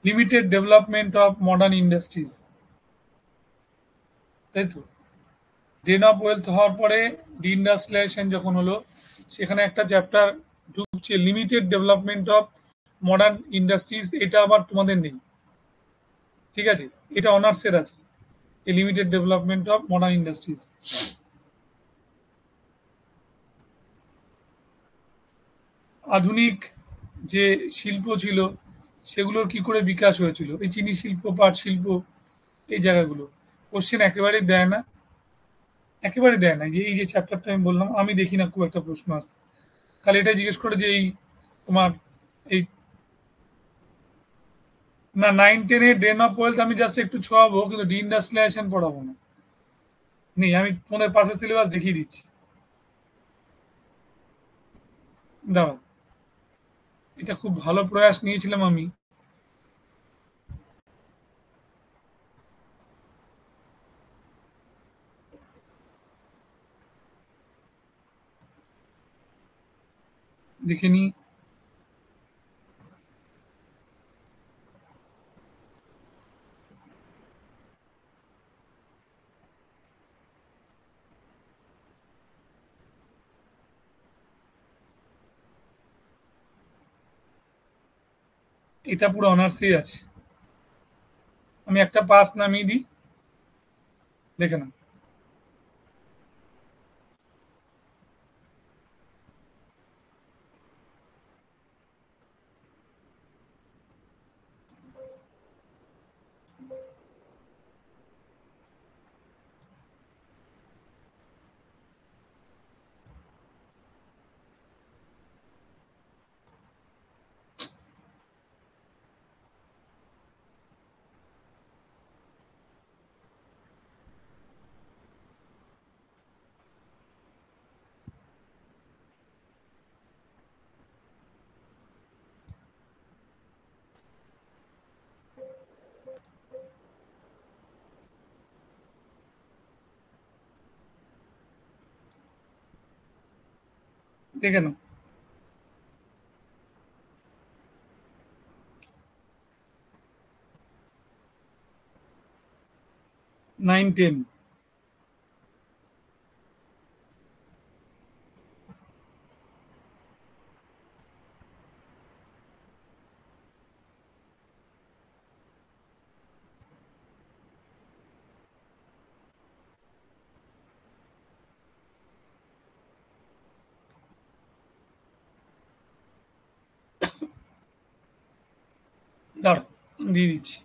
limited development of modern industries, তাই তো, ড্রেন অফ ওয়েলথ হওয়ার পরে ডিইন্ডাস্ট্রিয়ালাইজেশন যখন হলো, সেখানে একটা চ্যাপ্টার ঢুকছে limited development of modern industries, এটা আবার তোমাদের নেই, ঠিক আছে, এটা অনার্সের আছে, এই limited development of modern industries. আধুনিক যে শিল্প ছিল সেগুলোর কি করে বিকাশ হয়েছিল, এই চিনি শিল্প, পাট শিল্প, এই জায়গাগুলো কোশ্চেন একেবারেই দেয় না, একেবারে দেয় না। এই যে চ্যাপ্টারটা আমি বললাম, আমি দেখি না খুব একটা প্রশ্ন আসতে। খালি এটাই জিজ্ঞেস করে যে এই তোমার এই না 9-10 এর ড্রেন অফ ওয়েলথ আমি জাস্ট একটু ছোঁয়াবো, কিন্তু ডিইন্ডাস্ট্রিয়ালাইজেশন পড়াবো না। নেই, আমি তোমাদের পাশের সিলেবাস দেখিয়ে দিচ্ছি। দাঁড়াও, এটা খুব ভালো প্রয়াস নিয়েছিলাম আমি। দেখে নিই। এটা পুরো অনার্সেই আছে। আমি একটা পাস নামিয়ে দিই, দেখে না। দেখে নাও। 9-10। দাঁড়াও, আমি দিয়ে দিচ্ছি।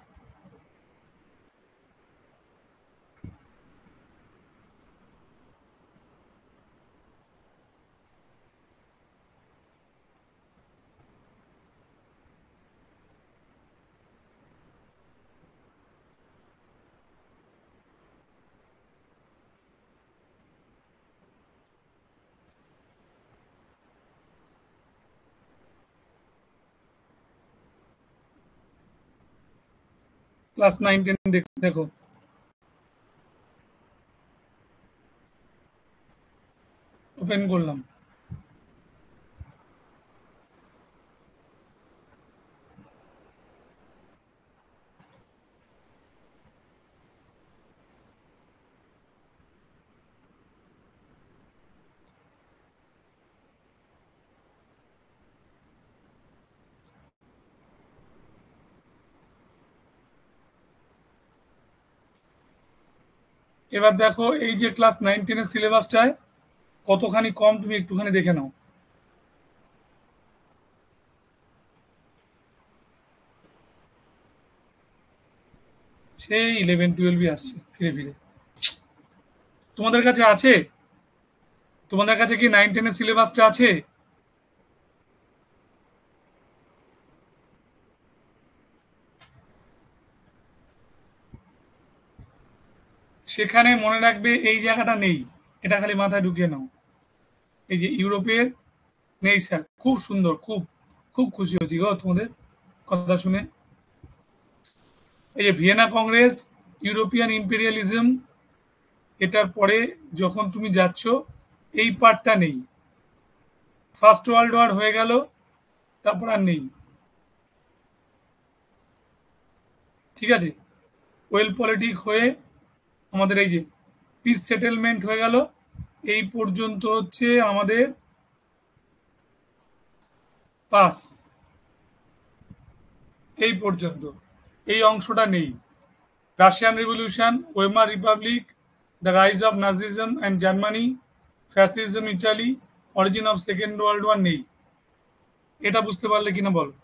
ক্লাস 9-10 দেখো। ওপেন করলাম। এবার দেখো, এই যে ক্লাস 9-10 এর সিলেবাসটায় কতখানি কম তুমি একটুখানি দেখে নাও। সেই 11-12ই আসছে ফিরে ফিরে। তোমাদের কাছে আছে? তোমাদের কাছে কি 9-10 এর সিলেবাসটা আছে? সেখানে মনে রাখবে এই জায়গাটা নেই। এটা খালি মাথায় ঢুকিয়ে নাও। এই যে ইউরোপের নেই স্যার। খুব সুন্দর, খুব খুব খুশি হচ্ছি গো তোমাদের কথা শুনে। এই যে ভিয়েনা কংগ্রেস, ইউরোপিয়ান ইম্পেরিয়ালিজম, এটার পরে যখন তুমি যাচ্ছ, এই পার্টটা নেই। ফার্স্ট ওয়ার্ল্ড ওয়ার হয়ে গেল, তারপর আর নেই। ঠিক আছে? ওয়েল পলিটিক হয়ে আমাদের এই যে পিস সেটেলমেন্ট হয়ে গেল, এই পর্যন্ত হচ্ছে আমাদের পাস। এই পর্যন্ত এই অংশটা নেই। Russian Revolution, Weimar Republic, the rise of Nazism and Germany, fascism Italy, origin of second world War নেই। এটা বুঝতে পারলে কিনা বলো।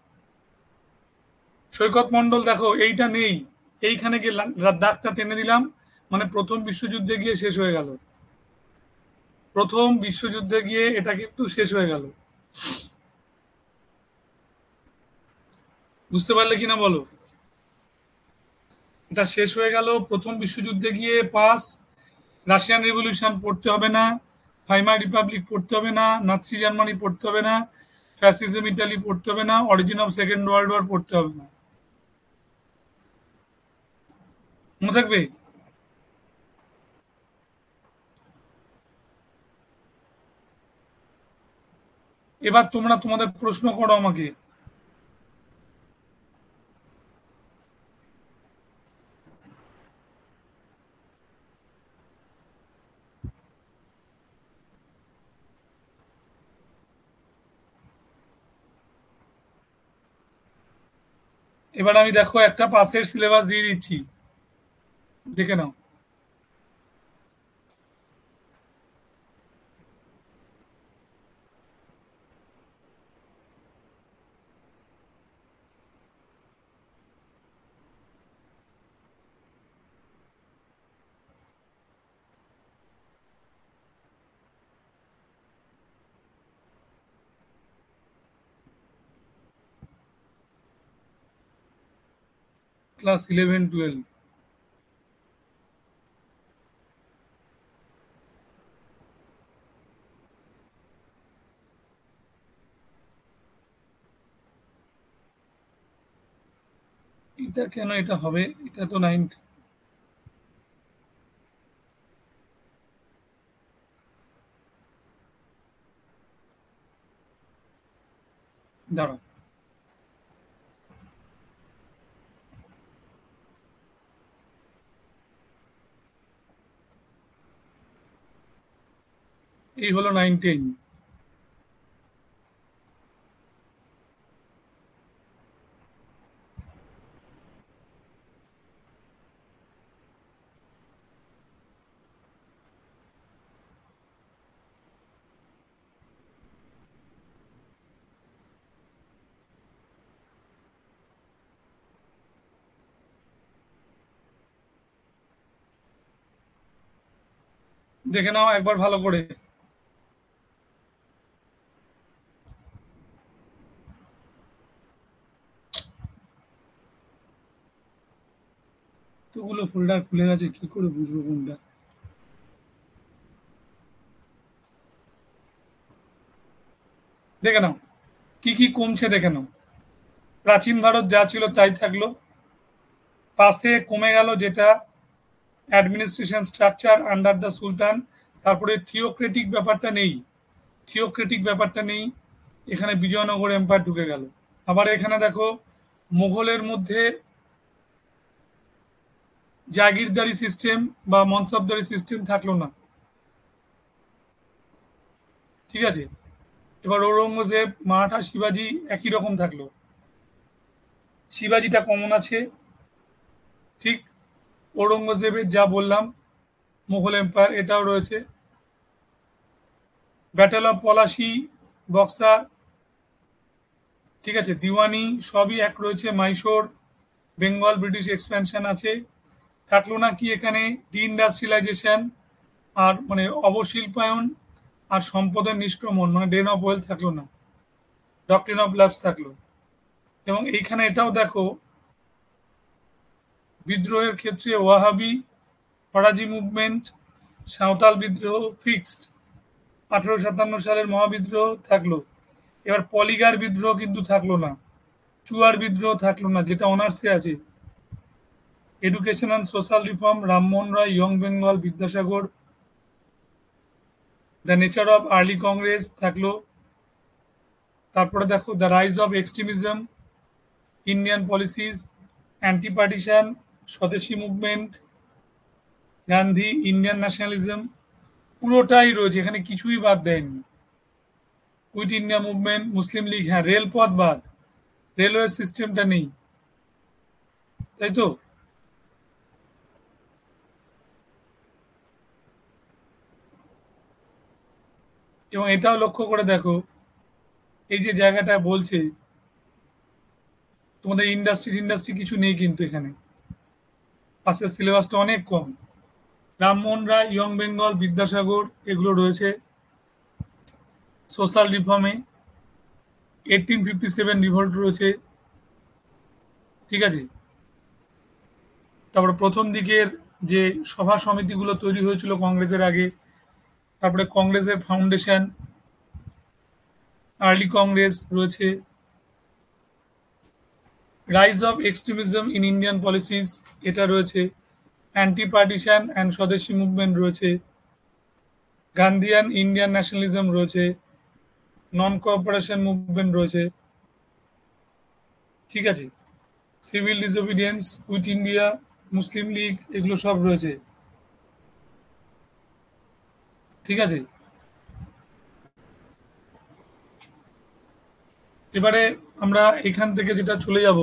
সৈকত মন্ডল দেখো, এইটা নেই। এইখানে গিয়ে দাগটা টেনে দিলাম, মানে প্রথম বিশ্বযুদ্ধে গিয়ে শেষ হয়ে গেল। প্রথম বিশ্বযুদ্ধে গিয়ে এটা কিন্তু শেষ হয়ে গেল। বুঝতে পারলে কিনা বলো? এটা শেষ হয়ে গেল প্রথম বিশ্বযুদ্ধে গিয়ে, পাস। রাশিয়ান রেভলিউশন পড়তে হবে না, ভাইমার রিপাবলিক পড়তে হবে না, নাৎসি জার্মানি পড়তে হবে না, ফ্যাসিজম ইটালি পড়তে হবে না, origin of second world war পড়তে হবে না। মনে থাকবে? এবার তোমরা তোমাদের প্রশ্ন করো আমাকে। এবার আমি দেখো একটা পাসের সিলেবাস দিয়ে দিচ্ছি, দেখে নাও। ক্লাস 11-12। এটা কেন এটা হবে? এটা তো 9। দাঁড়াও, এই হলো 9-10। দেখে নাও একবার ভালো করে। এতগুলো ফোল্ডার খুলে গেছে, কি করে বুঝবো কোনটা? দেখে নাও কি কি কমছে, দেখে নাও। প্রাচীন ভারত যা ছিল তাই থাকলো, পাশে কমে গেল যেটা অ্যাডমিনিস্ট্রেশন স্ট্রাকচার আন্ডার দ্য সুলতান। তারপরে থিওক্রেটিক ব্যাপারটা নেই, থিওক্রেটিক ব্যাপারটা নেই। এখানে বিজয়নগর এম্পায়ার ঢুকে গেল। আবার এখানে দেখো মুঘলের মধ্যে জাগিরদারি সিস্টেম বা মনসবদারি সিস্টেম থাকলো না। ঠিক আছে? এবার ঔরঙ্গজেব, মারাঠা, শিবাজি একই রকম থাকলো। শিবাজিটা কমন আছে, ঠিক। ঔরঙ্গজেবের যা বললাম, মুঘল এম্পায়ার এটাও রয়েছে। ব্যাটেল অফ পলাশি, বক্সার, ঠিক আছে, দিওয়ানি সবই এক রয়েছে। মাইশোর, বেঙ্গল ব্রিটিশ এক্সপ্যানশন আছে। থাকলো না কি এখানে ডিইন্ডাস্ট্রিয়ালাইজেশন, আর মানে অবশিল্পায়ন, আর সম্পদের নিষ্ক্রমণ মানে ড্রেন অফ ওয়েলথ থাকলো না। ডক্ট্রিন অফ ল্যাপস থাকলো। এবং এইখানে এটাও দেখো, বিদ্রোহের ক্ষেত্রে ওয়াহাবি, ফরাজি মুভমেন্ট, সাঁওতাল বিদ্রোহ ফিক্সড। 1857 সালের মহাবিদ্রোহ থাকলো। এবার পলিগার বিদ্রোহ কিন্তু থাকলো না, চুয়ার বিদ্রোহ থাকলো না, যেটা অনার্সে আছে। Education and social reform, Rammohan Roy, young Bengal, Vidyasagar, the nature of early Congress থাকলো। তারপরে দেখো the rise of extremism, Indian policies, anti partition, Swadeshi movement, Gandhi, Indian nationalism, পুরোটাই রয়েছে, এখানে কিছুই বাদ দেয়নি। Quit India movement, Muslim League, হ্যাঁ রেলপথ বাদ, রেলওয়ে সিস্টেমটা নেই, তাই তো? এবং এটাও লক্ষ্য করে দেখো, এই যে জায়গাটা বলছে তোমাদের ইন্ডাস্ট্রি ইন্ডাস্ট্রি কিছু নেই কিন্তু এখানে। পাসের সিলেবাসটা অনেক কম। রামমোহন রায়, ইয়ং বেঙ্গল, বিদ্যাসাগর এগুলো রয়েছে। সোশ্যাল রিফর্মে 1857 রিভল্ট রয়েছে। ঠিক আছে? তারপরে প্রথম দিকের যে সভা সমিতিগুলো তৈরি হয়েছিল কংগ্রেসের আগে, তারপরে কংগ্রেসের ফাউন্ডেশন, আর্লি কংগ্রেস রয়েছে। Rise of extremism in Indian policies এটা রয়েছে। Anti partition and swadeshi movement রয়েছে। গান্ধিয়ান ইন্ডিয়ান ন্যাশনালিজম রয়েছে। নন কোঅপারেশন মুভমেন্ট রয়েছে। ঠিক আছে? সিভিল ডিসোবিডিয়েন্স, কুইট ইন্ডিয়া, মুসলিম লীগ এগুলো সব রয়েছে। ঠিক আছে? এবারে আমরা এখান থেকে যেটা চলে যাব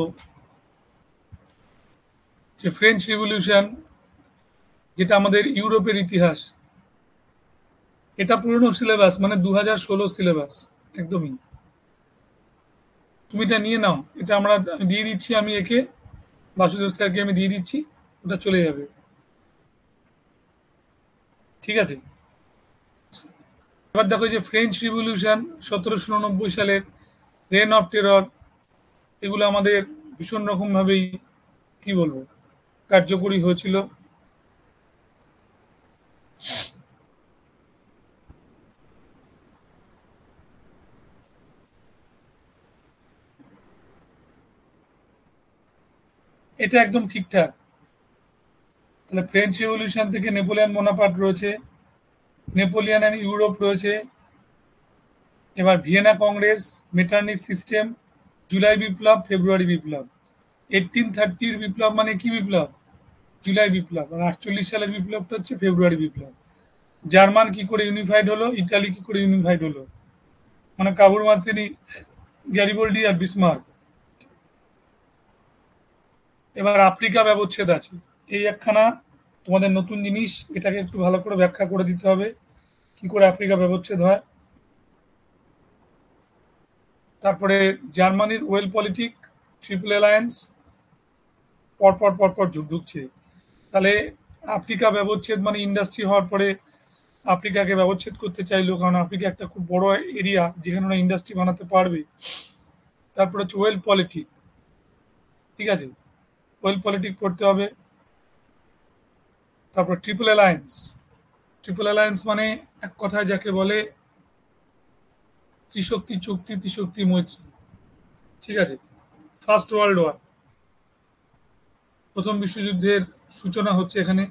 যে ফ্রেঞ্চ রিভলিউশন, যেটা আমাদের ইউরোপের ইতিহাস, এটা পুরনো সিলেবাস, মানে 2016 সিলেবাস একদমই। তুমি এটা নিয়ে নাও, এটা আমরা দিয়ে দিচ্ছি, আমি একে বাসুদেব স্যারকে আমি দিয়ে দিচ্ছি, ওটা চলে যাবে। ঠিক আছে? এবার দেখো যে ফ্রেঞ্চ রিভলিউশন 1789 সালের রেন অফ টেরর, এগুলো আমাদের ভীষণ রকমভাবেই কি বলবো কার্যকরী হয়েছিল। এটা একদম ঠিকঠাক। তাহলে ফ্রেঞ্চ রিভলিউশন থেকে নেপোলিয়ন বোনাপার্ট রয়েছে, নেপোলিয়ন অ্যান্ড ইউরোপ রয়েছে। এবার Vienna Congress, Metternich system, July বিপ্লব, ফেব্রুয়ারি বিপ্লব। 1830-র বিপ্লব মানে কি বিপ্লব? জুলাই বিপ্লব। আর 48 সালের বিপ্লবটা হচ্ছে ফেব্রুয়ারি বিপ্লব। জার্মান কি করে ইউনিফাইড হলো, ইটালি কি করে ইউনিফাইড হলো, মানে কাবুল মার্সিনি, গ্যারিবল্ডি আর বিসমার্ক। এবার আফ্রিকা ব্যবচ্ছেদ আছে, এই একখানা তোমাদের নতুন জিনিস, এটাকে একটু ভালো করে ব্যাখ্যা করে দিতে হবে কি করে আফ্রিকা ব্যবচ্ছেদ হয়। তারপরে জার্মানির ওয়েল পলিটিক, ট্রিপল অ্যালায়েন্স, পরপর ঢুকছে। তাহলে আফ্রিকা ব্যবচ্ছেদ মানে ইন্ডাস্ট্রি হওয়ার পরে আফ্রিকাকে ব্যবচ্ছেদ করতে চাইলো, কারণ আফ্রিকা একটা খুব বড় এরিয়া যেখানে ওরা ইন্ডাস্ট্রি বানাতে পারবে। তারপরে হচ্ছে ওয়েল পলিটিক। ঠিক আছে? ওয়েল পলিটিক পড়তে হবে। তারপর ট্রিপল অ্যালায়েন্স। ট্রিপল অ্যালায়েন্স মানে এক কথায় যাকে বলে ত্রিশক্তি চুক্তি, ত্রিশক্তি মৈত্রী। ঠিক আছে? ফার্স্ট ওয়ার্ল্ড ওয়ার, প্রথম বিশ্বযুদ্ধের সূচনা হচ্ছে এখানে,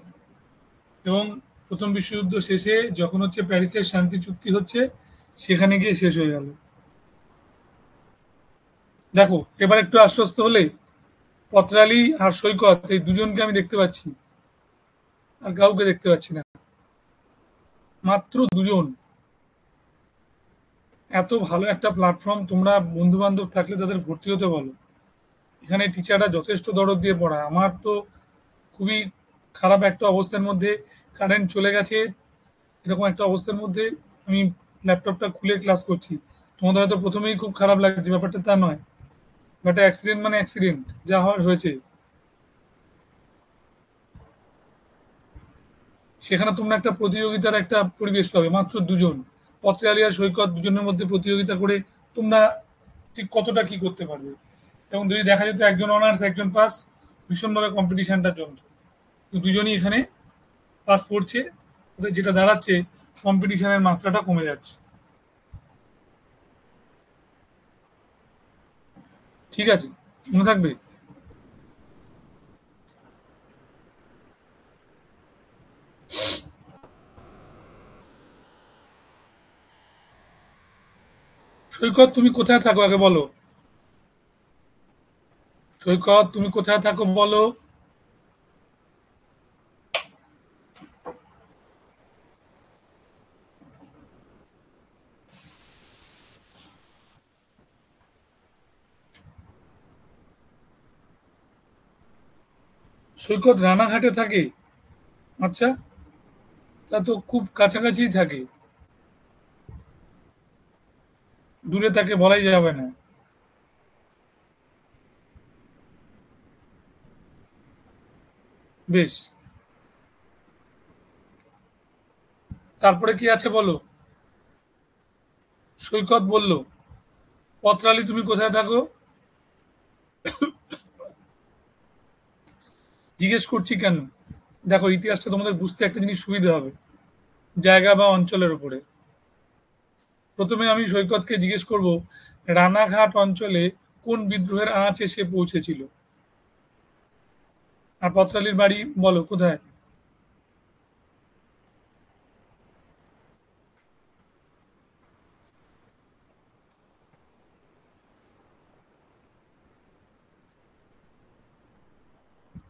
এবং প্রথম বিশ্বযুদ্ধ শেষে যখন হচ্ছে প্যারিসের শান্তি চুক্তি হচ্ছে, সেখানে গিয়ে শেষ হয়ে গেল। দেখো এবার একটু আশ্বস্ত হলে, পত্রালী আর সৈকত এই দুজনকে আমি দেখতে পাচ্ছি, আর কাউকে দেখতে পাচ্ছি না। মাত্র দুজন। এত ভালো একটা প্ল্যাটফর্ম, তোমরা বন্ধু বান্ধব থাকলে তাদের ভর্তি হতে বলো। এখানে টিচাররা যথেষ্ট দরদ দিয়ে পড়ায়। আমার তো খুবই খারাপ একটা অবস্থার মধ্যে, কারেন্ট চলে গেছে, এরকম একটা অবস্থার মধ্যে আমি ল্যাপটপটা খুলে ক্লাস করছি। তোমাদের হয়তো প্রথমেই খুব খারাপ লাগছে, ব্যাপারটা তা নয়। বাট অ্যাক্সিডেন্ট মানে অ্যাক্সিডেন্ট, যা হওয়ার হয়েছে। সেখানে তোমরা একটা প্রতিযোগিতার একটা পরিবেশ পাবে, মাত্র দুজন। পত্রালী আর সৈকত দুজনের মধ্যে প্রতিযোগিতা করে তোমরা ঠিক কতটা কি করতে পারবে। এবং যদি দেখা যেত একজন অনার্স একজন পাস, ভীষণভাবে কম্পিটিশনটা জমত। তো দুজনই এখানে পাস করছে, ওদের যেটা দাঁড়াচ্ছে কম্পিটিশনের মাত্রাটা কমে যাচ্ছে। ঠিক আছে? মনে থাকবে। সৈকত তুমি কোথায় থাকো আগে বলো। সৈকত তুমি কোথায় থাকো বলো। সৈকত রানাঘাটে থাকে? আচ্ছা, তা তো খুব কাছাকাছি থাকে, দূরে তাকে বলাই যাবে না। বেশ। তারপরে কি আছে বলো? সৈকত বলল, পত্রালী তুমি কোথায় থাকো? জিজ্ঞেস করছি কেন? দেখো, ইতিহাসটা তোমাদের বুঝতে একটা জিনিস সুবিধা হবে, জায়গা বা অঞ্চলের উপরে। প্রথমে আমি সৈকতকে জিজ্ঞেস করব, রানাঘাট অঞ্চলে কোন বিদ্রোহের আঁচ এসে পৌঁছেছিল? আর পত্রালীর বাড়ি বলো কোথায়?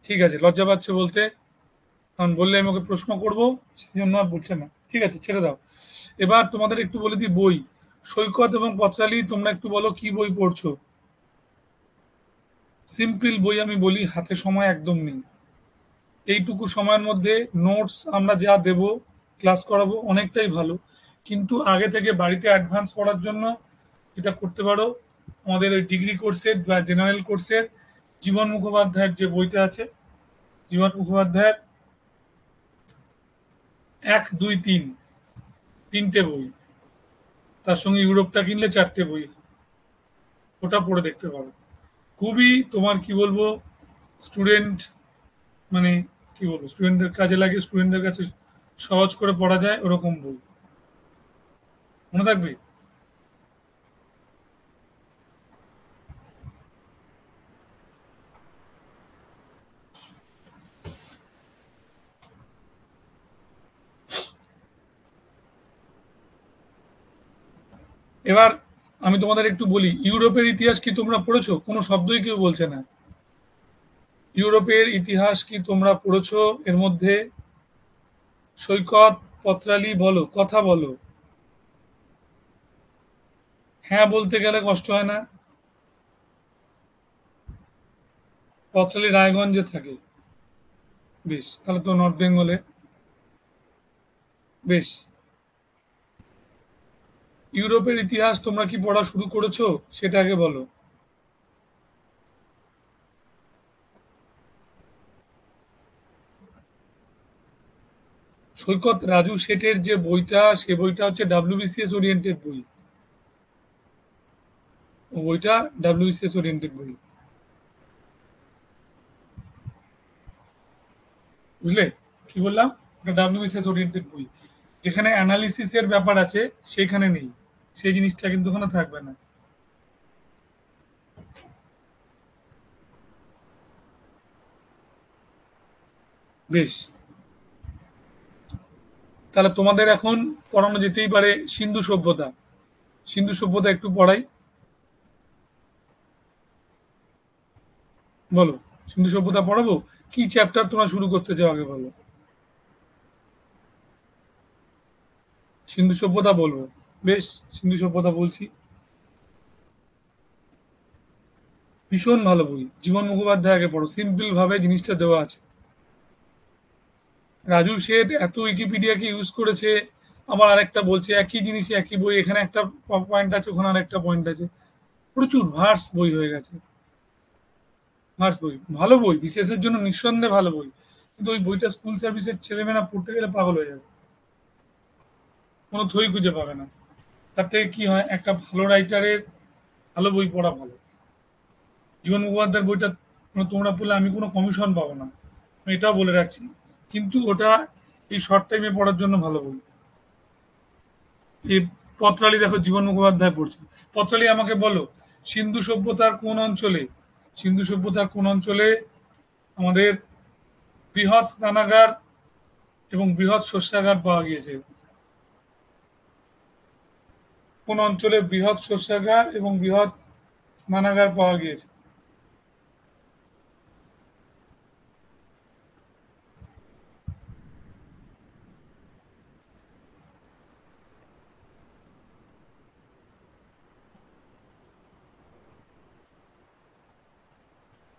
ঠিক আছে, লজ্জা পাচ্ছে বলতে, কারণ বললে আমি ওকে প্রশ্ন করব, সেই জন্য আর বলছে না। ঠিক আছে, ছেড়ে দাও। এবার তোমাদের একটু বলে দিই বই। সৈকত এবং পত্রালী, তোমরা একটু বলো কি বই পড়ছো? সিম্পল বই আমি বলি, হাতে সময় একদম নেই। এইটুকু সময়ের মধ্যে নোটস আমরা যা দেব, ক্লাস করাবো, অনেকটাই ভালো। কিন্তু আগে থেকে বাড়িতে অ্যাডভান্স পড়ার জন্য যেটা করতে পারো, আমাদের ওই ডিগ্রি কোর্সের বা জেনারেল কোর্সের জীবন মুখোপাধ্যায়ের যে বইটা আছে, জীবন মুখোপাধ্যায়ের ১, ২, ৩, তিনটে বই, তার সঙ্গে ইউরোপটা কিনলে চারটে বই, ওটা পড়ে দেখতে পারো। খুবই তোমার কি বলবো, স্টুডেন্ট মানে কি বলবো, স্টুডেন্টদের কাজে লাগে, স্টুডেন্টদের কাছে সহজ করে পড়া যায় ওরকম বই। মনে থাকবে? এবার আমি তোমাদের একটু বলি, ইউরোপের ইতিহাস কি তোমরা পড়েছো? কোনো শব্দই কেউ বলছে না। ইউরোপের ইতিহাস কি তোমরা পড়েছো? এর মধ্যে সৈকত, পত্রালী বলো, কথা বলো। হ্যাঁ বলতে গেলে কষ্ট হয় না? পত্রালী রায়গঞ্জে থাকে। বেশ, তাহলে তো নর্থ বেঙ্গলে। বেশ। ইউরোপের ইতিহাস তোমরা কি পড়া শুরু করেছো? সেটা আগে বলো। সৈকত, রাজু শেঠের যে বইটা, সে বইটা হচ্ছে ডাব্লিউবিসিএস ওরিয়েন্টেড বই। ও বইটা ডাব্লিউবিসিএস ওরিয়েন্টেড বই। বুঝলে কি বললাম? এটা ডাব্লিউবিসিএস ওরিয়েন্টেড বই। যেখানে অ্যানালিসিসের ব্যাপার আছে, সেখানে নেই। সেই জিনিসটা কিন্তু ওখানে থাকবে না। বেশ। তাহলে তোমাদের এখন পড়ানো যেতেই পারে সিন্ধু সভ্যতা। সিন্ধু সভ্যতা একটু পড়াই। বলো, সিন্ধু সভ্যতা পড়াবো? কি চ্যাপ্টার তোমরা শুরু করতে চাও আগে বলো। সিন্ধু সভ্যতা বলবো। বেশ, সিন্ধু সভ্যতা বলছি। ভীষণ ভালো বই, জীবন মুখোপাধ্যায় আগে পড়ো, সিম্পল ভাবে জিনিসটা দেওয়া আছে। রাজু শেঠ এত উইকিপিডিয়াকে ইউজ করেছে, আবার আরেকটা বলছে একই জিনিস একই বই, এখানে একটা পয়েন্ট আছে, ওখানে আরেকটা পয়েন্ট আছে। প্রচুর ভার্স বই হয়ে গেছে। ভার্স বই, ভালো বই, বিশেষ এর জন্য নিঃসন্দেহে ভালো বই। কিন্তু ওই বইটা স্কুল সার্ভিসের ছেলেমেয়েরা পড়তে গেলে পাগল হয়ে যাবে, কোনো থই খুঁজে পাবে না। তার থেকে কি হয়, একটা ভালো রাইটারের ভালো বই পড়া ভালো। জীবন মুখোপাধ্যায়ের বইটা তোমরা পড়লে আমি কোনো কমিশন পাবো না, আমি এটাও বলে রাখছি। কিন্তু ওটা এই শর্ট টাইমে পড়ার জন্য ভালো বই। এই পত্রালী দেখো জীবন মুখোপাধ্যায় পড়ছে। পত্রালী আমাকে বলো, সিন্ধু সভ্যতার কোন অঞ্চলে, সিন্ধু সভ্যতার কোন অঞ্চলে আমাদের বৃহৎ স্নানাগার এবং বৃহৎ শস্যাগার পাওয়া গিয়েছে? কোন অঞ্চলে বৃহৎ শস্যাগার এবং বৃহৎ স্নানাগার পাওয়া গিয়েছে?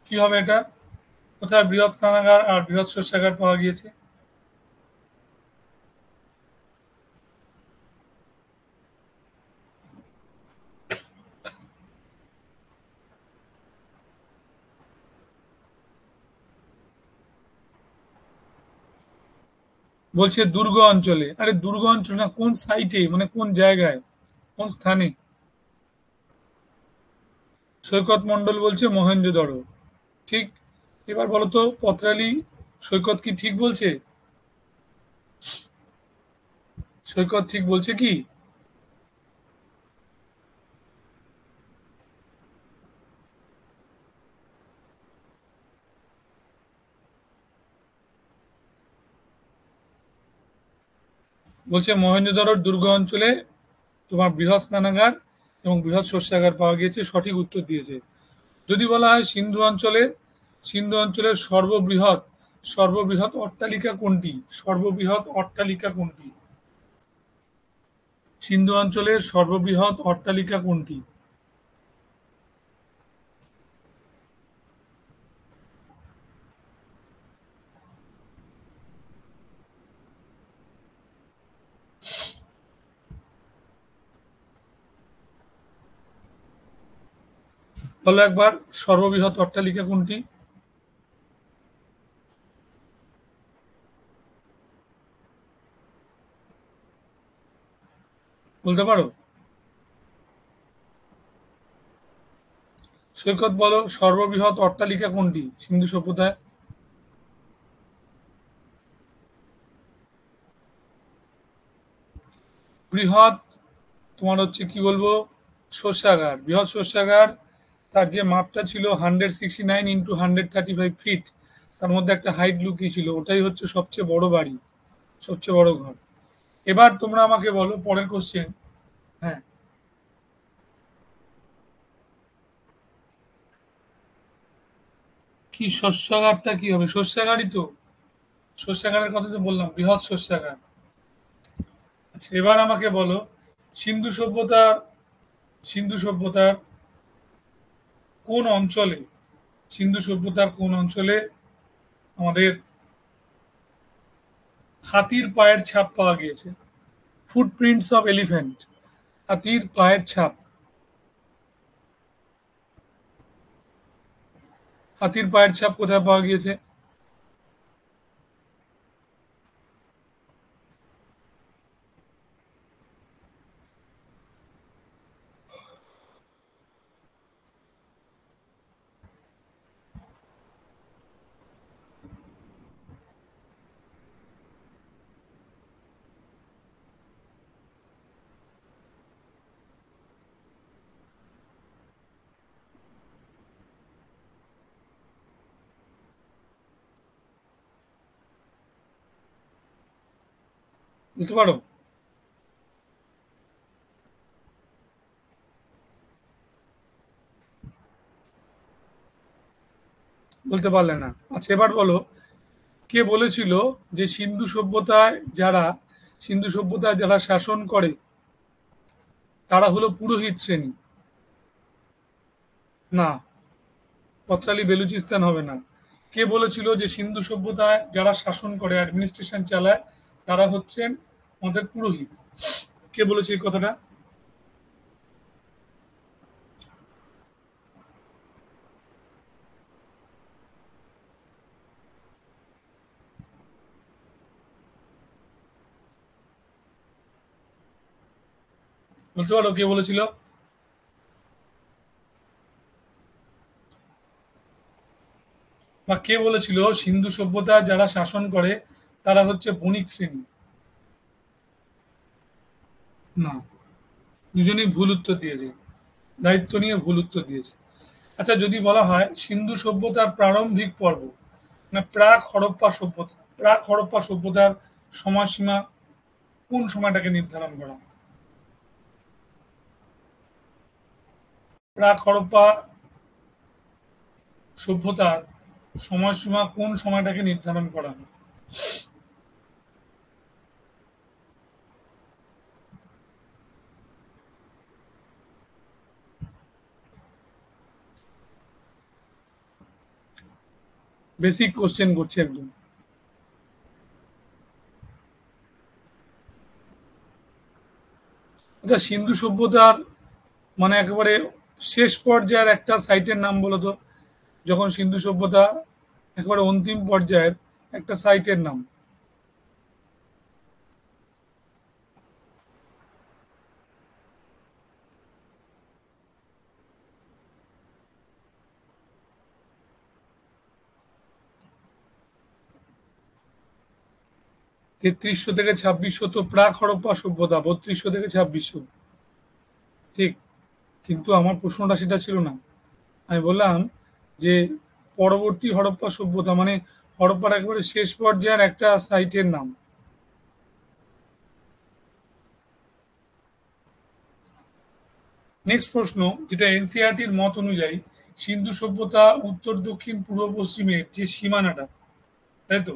কি হবে এটা? কোথায় বৃহৎ স্নানাগার আর বৃহৎ শস্যাগার পাওয়া গিয়েছে? বলছে দুর্গ অঞ্চলে। আরে দুর্গ অঞ্চল না, কোন সাইটে, মানে কোন জায়গায়, কোন স্থানে? সৈকত মন্ডল বলছে মহেঞ্জোদড়ো। ঠিক। এবার বলো তো পত্রালী সৈকত কি ঠিক বলছে? সৈকত ঠিক বলছে কি? বলছে মহেঞ্জোদড়োর দুর্গ অঞ্চলে তোমার বৃহৎ স্নানাগার এবং বৃহৎ শস্যাগার পাওয়া গিয়েছে, সঠিক উত্তর দিয়েছে। যদি বলা হয় সিন্ধু অঞ্চলের সর্ববৃহৎ অট্টালিকা কোনটি? সর্ববৃহৎ অট্টালিকা কোনটি? সিন্ধু অঞ্চলের সর্ববৃহৎ অট্টালিকা কোনটি? বলো একবার, সর্ববৃহৎ অট্টালিকা কোনটি? বলতে পারো? সৈকত বলো, সর্ববৃহৎ অট্টালিকা কোনটি সিন্ধু সভ্যতায়? বৃহৎ, তোমার হচ্ছে কি বলবো, শস্যাগার, বৃহৎ শস্যাগার। তার যে মাপটা ছিল 169 × 135 ফিট, তার মধ্যে একটা হাইট লুকিয়ে ছিল, ওটাই হচ্ছে সবচেয়ে বড় বাড়ি, সবচেয়ে বড় ঘর। এবার তোমরা আমাকে বলো পরের কোশ্চেন। হ্যাঁ। কি শস্যাগারটা কি হবে? শস্যাগারই তো, শস্যাগারের কথা তো বললাম, বৃহৎ শস্যাগার। আচ্ছা এবার আমাকে বলো, সিন্ধু সভ্যতা সিন্ধু সভ্যতার কোন অঞ্চলে কোন অঞ্চলে আমাদের হাতির পায়ের ছাপ পাওয়া গিয়েছে? ফুটপ্রিন্টস অফ এলিফ্যান্ট, হাতির পায়ের ছাপ। হাতির পায়ের ছাপ কোথায় পাওয়া গিয়েছে? বুঝতে পারো? বলতে পারলে না? আচ্ছা এবার বলো, কে বলেছিল যে সিন্ধু সভ্যতায় যারা শাসন করে তারা হলো পুরোহিত শ্রেণী? না, পত্রালী বেলুচিস্তান হবে না। কে বলেছিল যে সিন্ধু সভ্যতায় যারা শাসন করে, অ্যাডমিনিস্ট্রেশন চালায়, তারা হচ্ছেন আমাদের পুরোহিত? কে বলেছে এই কথাটা? বলতে পারো কে বলেছিল? বা কে বলেছিল সিন্ধু সভ্যতায় যারা শাসন করে তারা হচ্ছে বণিক শ্রেণী? না, দুজনেই ভুল উত্তর দিয়েছে, দায়িত্ব নিয়ে ভুল উত্তর দিয়েছে। আচ্ছা যদি বলা হয় সিন্ধু সভ্যতার প্রারম্ভিক পর্ব, মানে প্রাক হরপ্পা সভ্যতার সময়সীমা কোন সময়টাকে নির্ধারণ করা? প্রাক হরপ্পা সভ্যতার সময়সীমা কোন সময়টাকে নির্ধারণ করা হয়? বেসিক কোশ্চেন করছি একদম। আচ্ছা সিন্ধু সভ্যতার মানে একেবারে শেষ পর্যায়ের একটা সাইটের নাম বলো তো, যখন সিন্ধু সভ্যতা একেবারে অন্তিম পর্যায়ের একটা সাইটের নাম। 3300 থেকে 2600 তো প্রাক হরপ্পা সভ্যতা, 3200 থেকে 2600, ঠিক। কিন্তু আমার প্রশ্নটা সেটা ছিল না। আমি বললাম যে পরবর্তী হরপ্পা সভ্যতা মানে হরপ্পার একেবারে শেষ পর্যায়ের একটা সাইটের নাম। নেক্সট প্রশ্ন, যেটা এনসিইআরটির মত অনুযায়ী সিন্ধু সভ্যতা উত্তর দক্ষিণ পূর্ব পশ্চিমের যে সীমানাটা, তাই তো,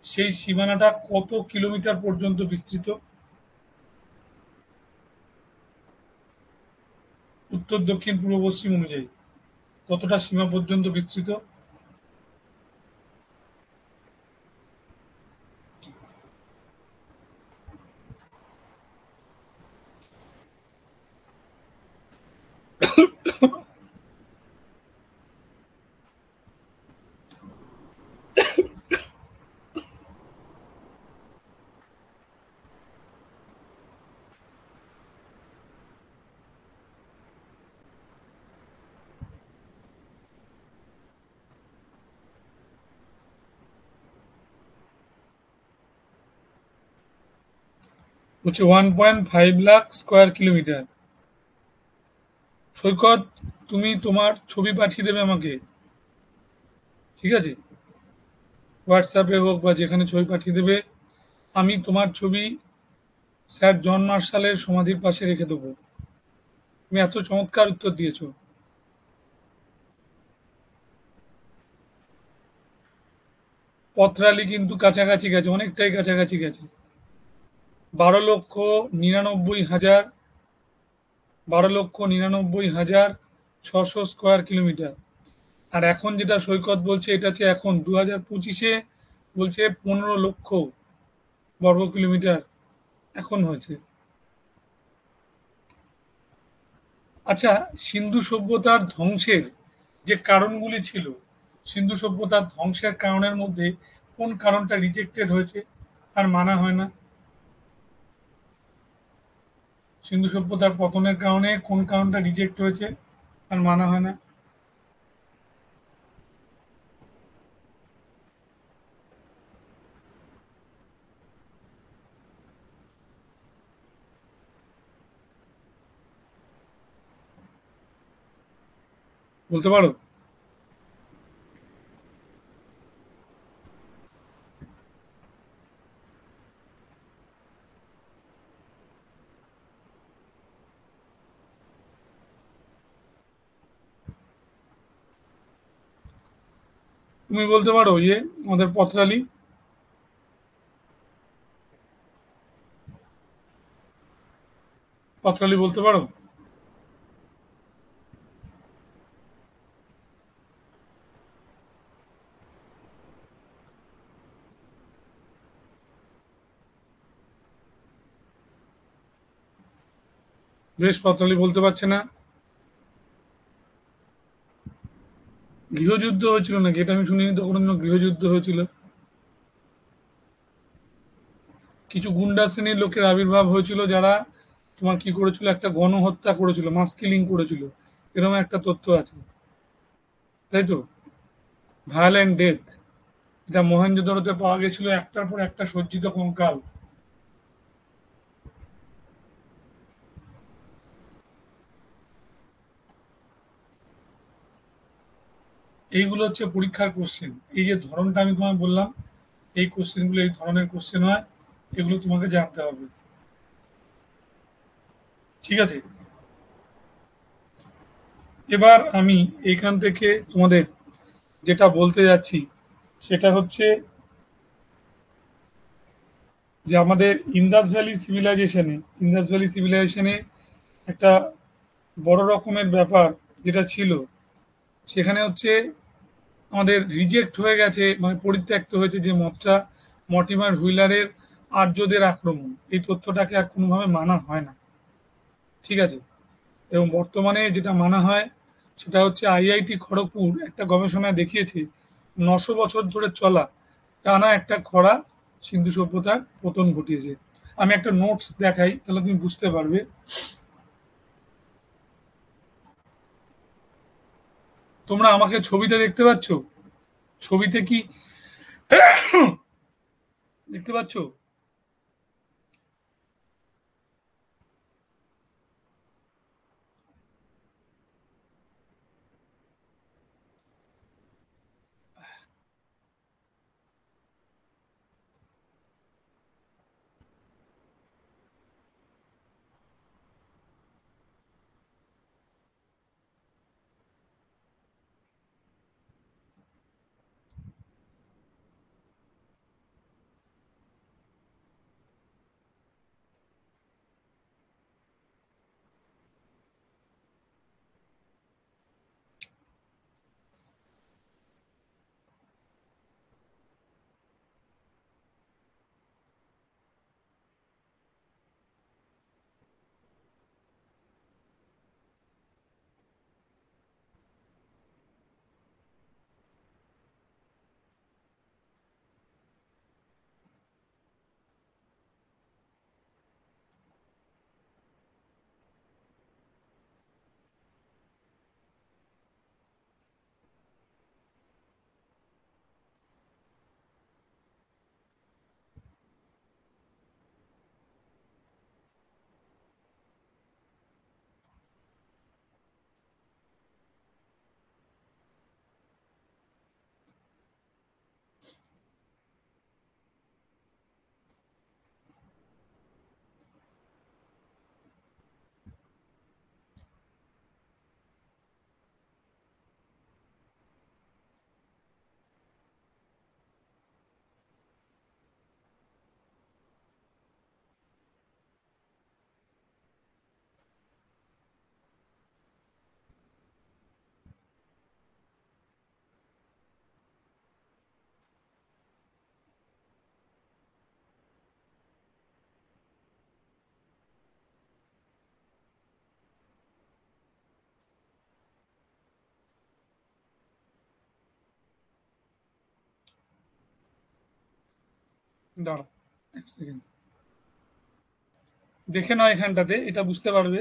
সেই সীমানাটা কত কিলোমিটার পর্যন্ত বিস্তৃত? উত্তর দক্ষিণ পূর্ব পশ্চিম অনুযায়ী কতটা সীমা পর্যন্ত বিস্তৃত? হচ্ছে 1.5 লাখ স্কোয়ার কিলোমিটার। সৈকত, তুমি তোমার ছবি পাঠিয়ে দেবে আমাকে, ঠিক আছে? হোয়াটসঅ্যাপে হোক বা যেখানে ছবি পাঠিয়ে দেবে, আমি তোমার ছবি স্যার জন মার্শালের সমাধির পাশে রেখে দেবো। তুমি এত চমৎকার উত্তর দিয়েছো। পত্রালি কিন্তু কাছাকাছি গেছে, অনেকটাই কাছাকাছি গেছে। 12,99,000, 12,99,000 600 স্কোয়ার কিলোমিটার। আর এখন যেটা সৈকত বলছে এটা হচ্ছে এখন 2025-এ বলছে 15 লক্ষ বর্গ কিলোমিটার এখন হয়েছে। আচ্ছা, সিন্ধু সভ্যতার ধ্বংসের যে কারণগুলি ছিল, সিন্ধু সভ্যতার ধ্বংসের কারণের মধ্যে কোন কারণটা রিজেক্টেড হয়েছে আর মানা হয় না? সিন্ধু সভ্যতার পতনের কারণে কোন কারণটা রিজেক্ট হয়েছে আর মানা হয় না? বলতে পারো? তুমি বলতে পারো ইয়ে আমাদের পত্রালি? পত্রালি বলতে পারো? বেশ, পত্রালি বলতে পারছে না। গৃহযুদ্ধ হয়েছিল নাকি? এটা আমি শুনিনি তো কোনোদিনও গৃহযুদ্ধ হয়েছিল। কিছু গুন্ডা শ্রেণীর লোকের আবির্ভাব হয়েছিল যারা তোমার কি করেছিল, একটা গণহত্যা করেছিল, মাস কিলিং করেছিল, এরকম একটা তথ্য আছে, তাই তো? ভায়োলেন্ট ডেথ, যেটা মহেঞ্জোদারোতে পাওয়া গেছিল একটার পর একটা সজ্জিত কঙ্কাল। এইগুলো হচ্ছে পরীক্ষার কোশ্চেন। এই যে ধরনটা আমি তোমায় বললাম, এই কোশ্চেনগুলো এই ধরনের কোশ্চেন হয়, এগুলো তোমাকে জানতে হবে, ঠিক আছে? এবার আমি এইখান থেকে তোমাদের যেটা বলতে যাচ্ছি সেটা হচ্ছে যে আমাদের ইন্দাস ভ্যালি সিভিলাইজেশনে একটা বড় রকমের ব্যাপার যেটা ছিল, সেখানে হচ্ছে আমাদের রিজেক্ট হয়ে গেছে, মানে পরিত্যক্ত হয়েছে যে মতটা, মর্টিমার হুইলারের আর্যদের আক্রমণ, এই তথ্যটাকে আর কোনোভাবে মানা হয় না, ঠিক আছে? এবং বর্তমানে যেটা মানা হয় সেটা হচ্ছে আইআইটি খড়গপুর একটা গবেষণায় দেখিয়েছে 900 বছর ধরে চলা টানা একটা খরা সিন্ধু সভ্যতার পতন ঘটিয়েছে। আমি একটা নোটস দেখাই, তাহলে তুমি বুঝতে পারবে। তোমরা আমাকে ছবিতে দেখতে পাচ্ছ? ছবিতে কি দেখতে পাচ্ছ? দাঁড়া, এক সেকেন্ড। দেখে নাও এখানটাতে, এটা বুঝতে পারবে।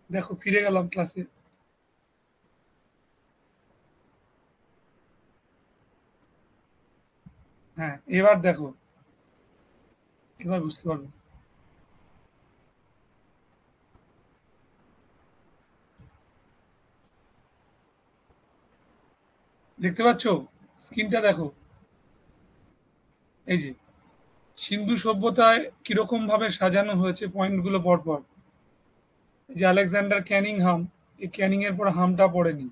দেখো ফিরে গেলাম ক্লাসে। হ্যাঁ, এবার দেখো, এবার বুঝতে পারবে। দেখতে পাচ্ছ? স্ক্রিনটা দেখো। এই যে সিন্ধু সভ্যতায় কিরকম ভাবে সাজানো হয়েছে পয়েন্টগুলো পরপর। এই যে আলেকজান্ডার ক্যানিংহাম, এই ক্যানিং এর পর হামটা পড়েনি।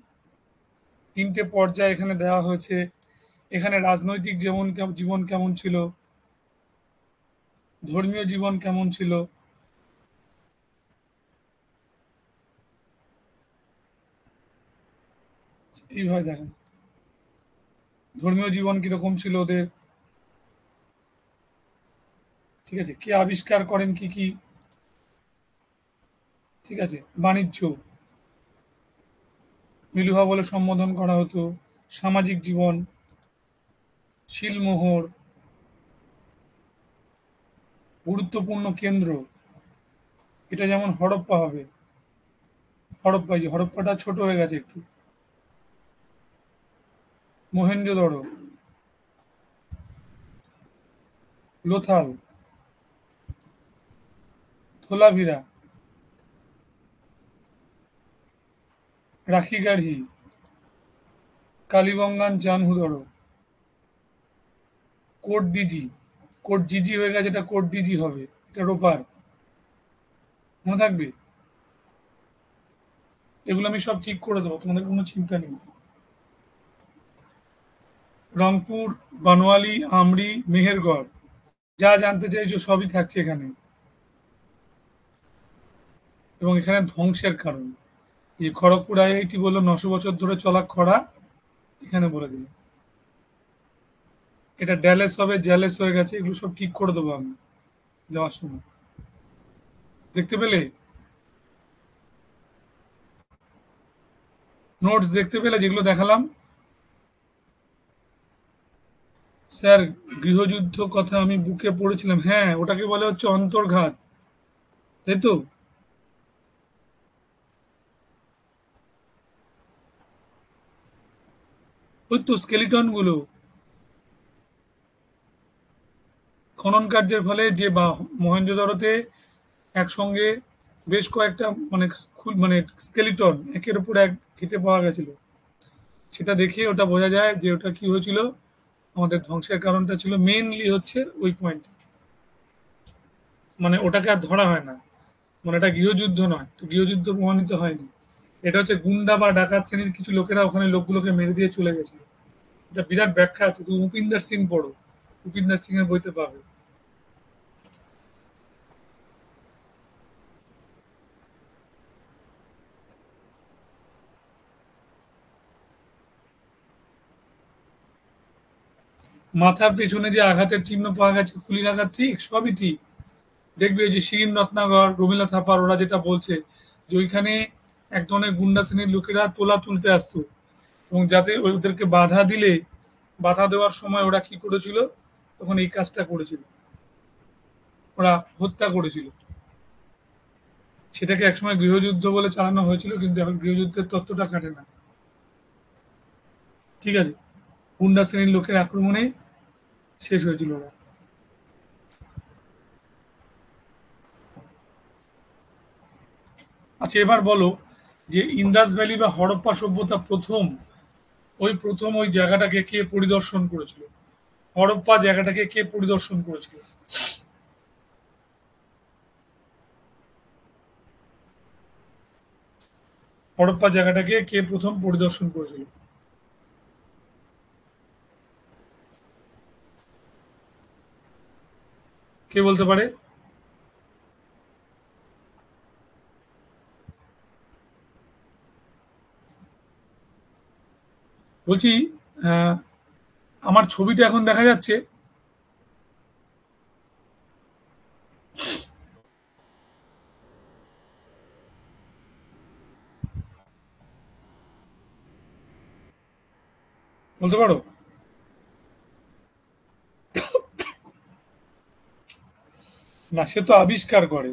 তিনটে পর্যায়ে এখানে দেওয়া হয়েছে। এখানে রাজনৈতিক জীবন কেমন ছিল, ধর্মীয় জীবন কেমন ছিল, এইভাবে দেখেন। ধর্মীয় জীবন কিরকম ছিল ওদের, ঠিক আছে? কে আবিষ্কার করেন কি কি, ঠিক আছে? বাণিজ্য, মিলুহা বলে সম্বোধন করা হতো। সামাজিক জীবন, শিলমোহর, গুরুত্বপূর্ণ কেন্দ্র, এটা যেমন হড়প্পা হবে। হড়প্পা, এই যে হড়প্পাটা ছোট হয়ে গেছে একটু। মহেঞ্জোদড়ো, লোথাল, ধোলাভিরা, রাখিগাড়ি, কালীবঙ্গান জানহুদড়ো, কোট দিজি। কোট জিজি হয়ে গেছে, এটা কোট দিজি হবে। এটা রোপার। মনে থাকবে? এগুলো আমি সব ঠিক করে দেবো, তোমাদের কোনো চিন্তা নেই। রংপুর, বনওয়ালি, আমরি, মেহেরগড়, যা জানতে চাইছো সবই থাকছে এখানে। এবং এখানে ধ্বংসের কারণ, এই খড়গপুর আইআইটি বললো 900 বছর ধরে চলা খরা, এখানে বলে দিল। এটা ড্যালেস হবে, জ্যালেস হয়ে গেছে, এগুলো সব ঠিক করে দেবো আমি যাওয়ার সময়। দেখতে পেলে? নোটস দেখতে পেলে যেগুলো দেখালাম? স্যার, গৃহযুদ্ধ কথা আমি বুকে পড়েছিলাম। হ্যাঁ, ওটাকে বলে হচ্ছে অন্তর্ঘাত, তাই তো? ওই তো স্কেলিটন গুলো খনন কার্যের ফলে যে বা মহেঞ্জোদারোতে একসঙ্গে বেশ কয়েকটা মানে মানে স্কেলিটন একের উপর এক ঘেঁটে পাওয়া গেছিল। সেটা দেখে ওটা বোঝা যায় যে ওটা কি হয়েছিল, আমাদের ধ্বংসের কারণটা ছিল মেইনলি হচ্ছে ওই পয়েন্ট। মানে ওটাকে আর ধরা হয় না। মানে এটা গৃহযুদ্ধ নয়, তো গৃহযুদ্ধ প্রমাণিত হয়নি। এটা হচ্ছে গুন্ডা বা ডাকাত শ্রেণীর কিছু লোকেরা ওখানে লোকগুলোকে মেরে দিয়ে চলে গেছিল। এটা বিরাট ব্যাখ্যা আছে, তুমি উপিন্দর সিং পড়ো, উপিন্দর সিং এর বইতে পাবে। মাথার পেছনে যে আঘাতের চিহ্ন পাওয়া গেছে, খুলির আঘাত, ঠিক সবই ঠিক। দেখবে ওই যে শিরিন রত্নাকর, রমিলা থাপার ওরা যেটা বলছে যে ওইখানে এক ধরনের গুন্ডা শ্রেণীর লোকেরা তোলা তুলতে আসতো, এবং যাতে ওদেরকে বাধা দিলে, বাধা দেওয়ার সময় ওরা কি করেছিল, তখন এই কাজটা করেছিল, ওরা হত্যা করেছিল। সেটাকে একসময় গৃহযুদ্ধ বলে চালানো হয়েছিল, কিন্তু এখন গৃহযুদ্ধের তত্ত্বটা কাটে না। ঠিক আছে, গুন্ডা শ্রেণীর লোকের আক্রমণে শেষ হয়েছিল ওরা। আচ্ছা, এবার বলো যে ইন্দাস ভ্যালি বা হরপ্পা সভ্যতা প্রথম ওই জায়গাটাকে কে পরিদর্শন করেছিল? হরপ্পা জায়গাটাকে কে পরিদর্শন করেছিল? হরপ্পা জায়গাটাকে কে প্রথম পরিদর্শন করেছিল? কে বলতে পারে? বলছি, আহ, আমার ছবিটা এখন দেখা যাচ্ছে? বলতে পারো? না, সে তো আবিষ্কার করে।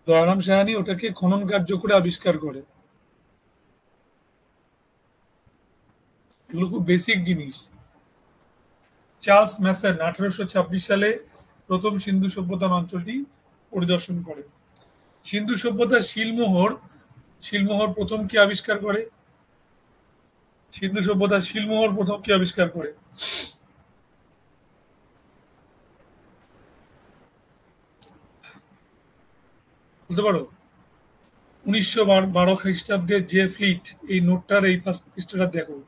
দয়ারাম সাহানি ওটাকে খনন কার্য করে আবিষ্কার করে। এগুলো খুব বেসিক জিনিস। চার্লস ম্যাসন 1826 সালে প্রথম সিন্ধু সভ্যতার অঞ্চলটি পরিদর্শন করে। সিন্ধু সভ্যতার শিলমোহর প্রথম কে আবিষ্কার করে? সিন্ধু সভ্যতার শিলমোহর প্রথম কে আবিষ্কার করে? বলতে পারো? 1912 খ্রিস্টাব্দে যে ফ্লিট, এই নোটটার এই ফার্স্ট পৃষ্ঠাটা দেখো।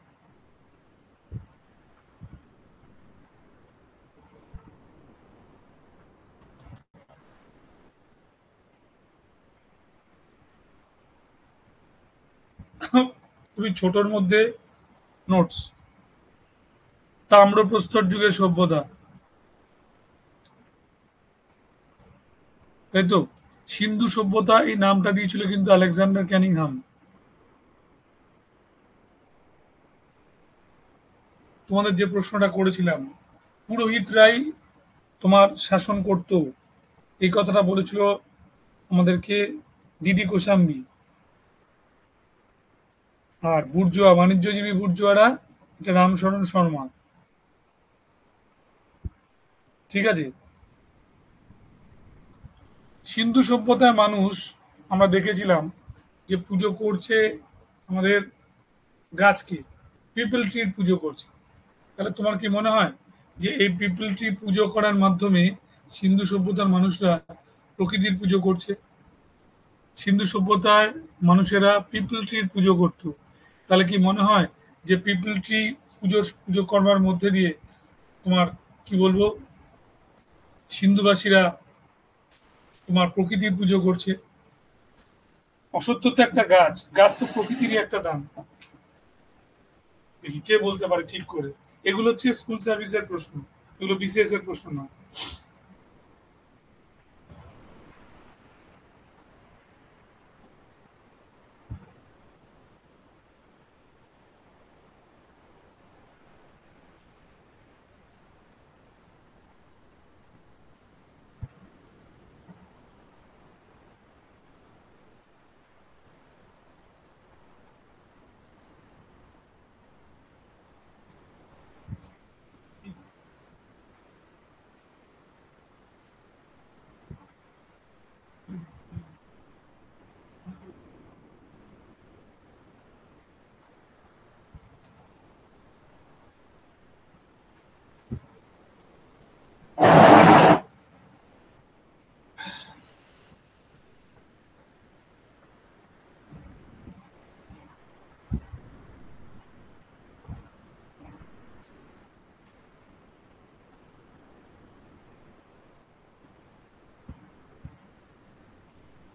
খুবই ছোটর মধ্যে নোটস। তাম্রপ্রস্তর যুগের সভ্যতা, তাই তো? সিন্ধু সভ্যতা এই নামটা দিয়েছিল কিন্তু আলেকজান্ডার ক্যানিংহাম। তোমাদের যে প্রশ্নটা করেছিলাম, পুরোহিতরাই তোমার শাসন করত, এই কথাটা বলেছিল আমাদেরকে ডিডি কোশাম্বী। আর বুর্জোয়া, বাণিজ্যজীবী বুর্জোয়ারা, এটা রামশরণ শর্মা। ঠিক আছে। সিন্ধু সভ্যতায় মানুষ, আমরা দেখেছিলাম যে পুজো করছে আমাদের গাছকে, পিপল ট্রির পুজো করছে। তাহলে তোমার কি মনে হয় যে এই পিপল ট্রি পুজো করার মাধ্যমে সিন্ধু সভ্যতার মানুষরা প্রকৃতির পুজো করছে? সিন্ধু সভ্যতায় মানুষেরা পিপল ট্রির পুজো করত। তাহলে কি মনে হয় যে পিপল ট্রি পুজো করবার মধ্যে দিয়ে তোমার, কি বলবো, সিন্ধুবাসীরা তোমার প্রকৃতির পুজো করছে? অসত্য তো একটা গাছ, গাছ তো প্রকৃতিরই একটা দান। দেখি কে বলতে পারে ঠিক করে। এগুলো হচ্ছে স্কুল সার্ভিসের প্রশ্ন, এগুলো বিসিএস এর প্রশ্ন না।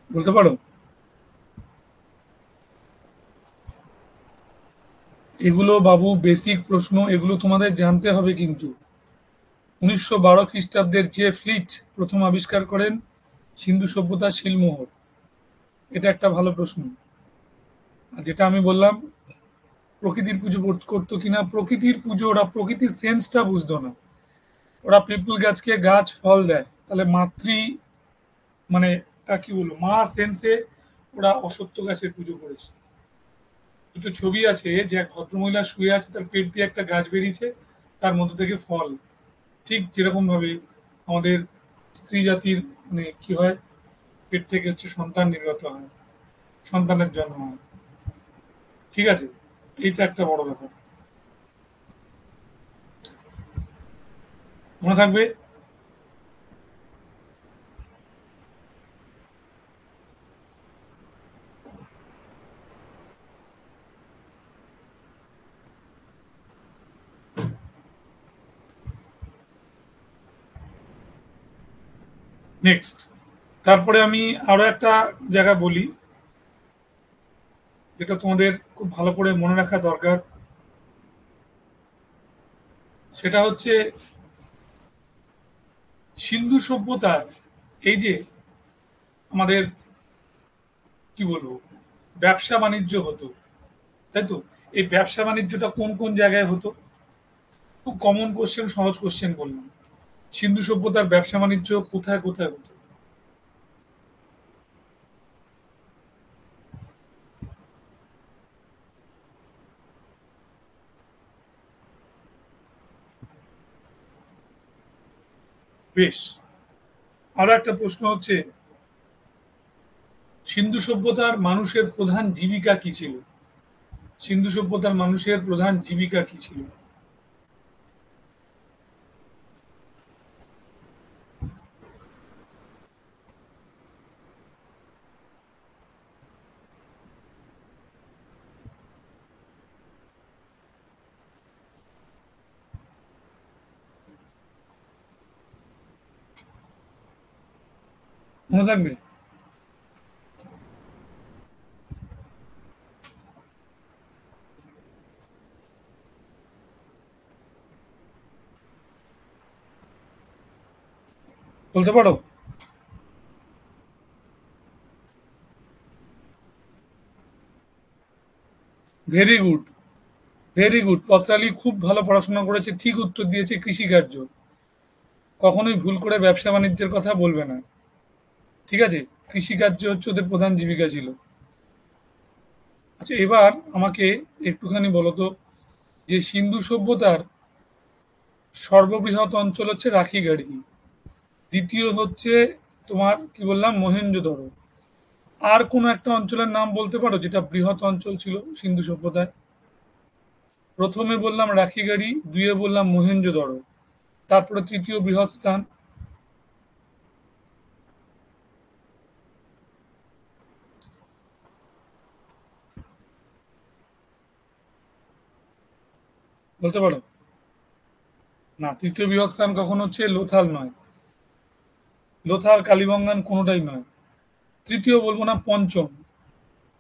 বলতে পারো? এগুলো বাবু বেসিক প্রশ্ন, এগুলো তোমাদের জানতে হবে কিন্তু। ১৯১২ খ্রিস্টাব্দের যে ফ্লিট প্রথম আবিষ্কার করেন সিন্ধু সভ্যতার সিলমোহর, এটা একটা ভালো প্রশ্ন। আর যেটা আমি বললাম প্রকৃতির পুজো করতো কিনা, প্রকৃতির পুজো ওরা প্রকৃতির সেন্সটা বুঝতো না। ওরা পিপল গাছকে গাছ ফল দেয়, তাহলে মানে তা কি বলবো, মা সেন্সে ওরা অসত্য গাছের পুজো করেছে। দুটো ছবি আছে যে এক ভদ্রমহিলা শুয়ে আছে, তার পেট দিয়ে একটা গাছ বেরিয়েছে, তার মধ্যে থেকে ফল। ঠিক যেরকম ভাবে আমাদের স্ত্রী জাতির মানে কি হয়, পেট থেকে হচ্ছে সন্তান নির্গত হয়, সন্তানের জন্ম হয়। ঠিক আছে, এইটা একটা বড় ব্যাপার, মনে থাকবে। নেক্সট, তারপরে আমি আরো একটা জায়গা বলি, যেটা তোমাদের খুব ভালো করে মনে রাখা দরকার। সেটা হচ্ছে সিন্ধু সভ্যতার এই যে আমাদের কি বলবো ব্যবসা বাণিজ্য হতো, তাই তো? এই ব্যবসা বাণিজ্যটা কোন কোন জায়গায় হতো? খুব কমন কোশ্চেন, সহজ কোশ্চেন বললাম। সিন্ধু সভ্যতার ব্যবসা বাণিজ্য কোথায় কোথায় হতো? বেশ, আরো একটা প্রশ্ন হচ্ছে সিন্ধু সভ্যতার মানুষের প্রধান জীবিকা কি ছিল? সিন্ধু সভ্যতার মানুষের প্রধান জীবিকা কি ছিল? মনে থাকবে? বলতে পারো? Very good, very good. Patrali খুব ভালো পড়াশোনা করেছে, ঠিক উত্তর দিয়েছে কৃষিকার্য। কখনোই ভুল করে ব্যবসা বাণিজ্যের কথা বলবে না। ঠিক আছে, কৃষিকার্য হচ্ছে ওদের প্রধান জীবিকা ছিল। আচ্ছা, এবার আমাকে একটুখানি বলো তো, যে সিন্ধু সভ্যতার সর্ববৃহৎ অঞ্চল হচ্ছে রাখিগাড়ি, দ্বিতীয় হচ্ছে তোমার কি বললাম মহেঞ্জোদড়ো, আর কোন একটা অঞ্চলের নাম বলতে পারো যেটা বৃহৎ অঞ্চল ছিল সিন্ধু সভ্যতায়? প্রথমে বললাম রাখিগাড়ি, দুইয়ে বললাম মহেঞ্জোদড়ো, তারপরে তৃতীয় বৃহৎ স্থান। বলতে পারো? না, তৃতীয় বৃহৎ স্থান কখন হচ্ছে, লোথাল নয়। লোথাল কালীবঙ্গান কোনোটাই নয়। তৃতীয় বলবো না, পঞ্চম।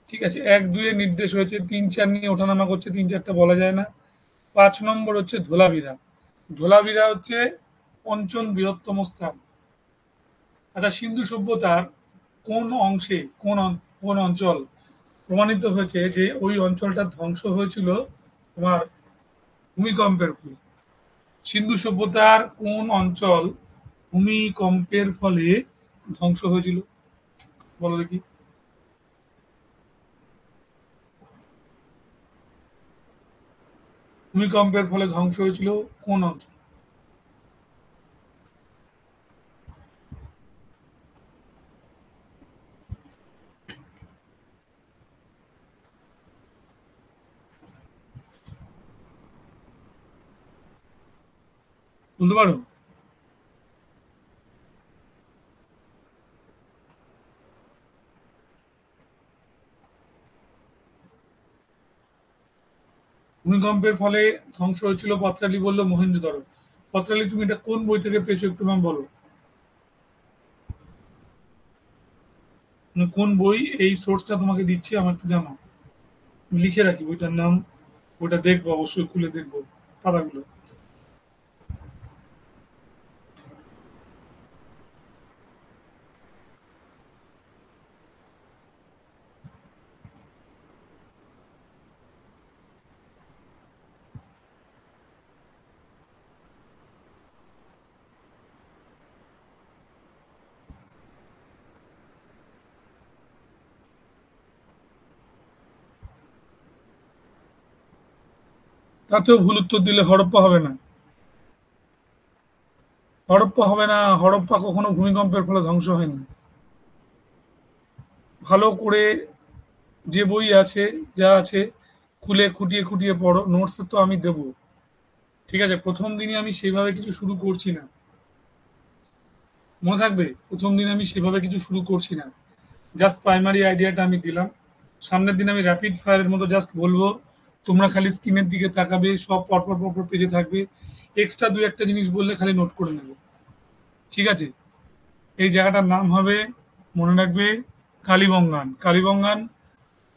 ঠিক আছে, এক দুইয়ে নির্দেশ হয়েছে, তিন চার নিয়ে ওঠানামা করছে, তিন চারটা বলা যায় না। ৫ নম্বর হচ্ছে ধোলাভিরা। ধোলাভিরা হচ্ছে পঞ্চম বৃহত্তম স্থান। আচ্ছা, সিন্ধু সভ্যতার কোন অংশে, কোন অঞ্চল প্রমাণিত হয়েছে যে ওই অঞ্চলটা ধ্বংস হয়েছিল তোমার ভূমিকম্পের ফলে? সিন্ধু সভ্যতার কোন অঞ্চল ভূমিকম্পের ফলে ধ্বংস হয়েছিল, বলো দেখি? ভূমিকম্পের ফলে ধ্বংস হয়েছিল কোন অঞ্চল? বলতে পারো? ভূমিকম্পের ফলে ধ্বংস হয়েছিল পত্রালি বললো মহেঞ্জোদড়ো। পত্রালি, তুমি এটা কোন বই থেকে পেয়েছো একটু নাম বলো? কোন বই এই সোর্সটা তোমাকে দিচ্ছি আমার একটু জানো, আমি লিখে রাখি বইটার নাম, ওটা দেখবো, অবশ্যই খুলে দেখবো পাতাগুলো। তাতেও ভুল উত্তর দিলে হরপ্পা হবে না। হরপ্পা হবে না, হরপ্পা কখনো ভূমিকম্পের ফলে ধ্বংস হয়নি। ভালো করে যে বই আছে, যা আছে, খুলে খুঁটিয়ে খুঁটিয়ে পড়ো, নোটস তো আমি দেবো। ঠিক আছে, প্রথম দিনই আমি সেভাবে কিছু শুরু করছি না, মনে থাকবে, প্রথম দিন আমি সেভাবে কিছু শুরু করছি না, জাস্ট প্রাইমারি আইডিয়াটা আমি দিলাম। সামনের দিন আমি র্যাপিড ফায়ারের মতো জাস্ট বলবো, তোমরা খালি স্ক্রিনের দিকে তাকাবে, সব পরপর পরপর পেজে থাকবে, এক্সট্রা দুই একটা জিনিস বললে খালি নোট করে নেবে। ঠিক আছে, এই জায়গাটার নাম হবে, মনে রাখবে, কালীবঙ্গান। কালীবঙ্গান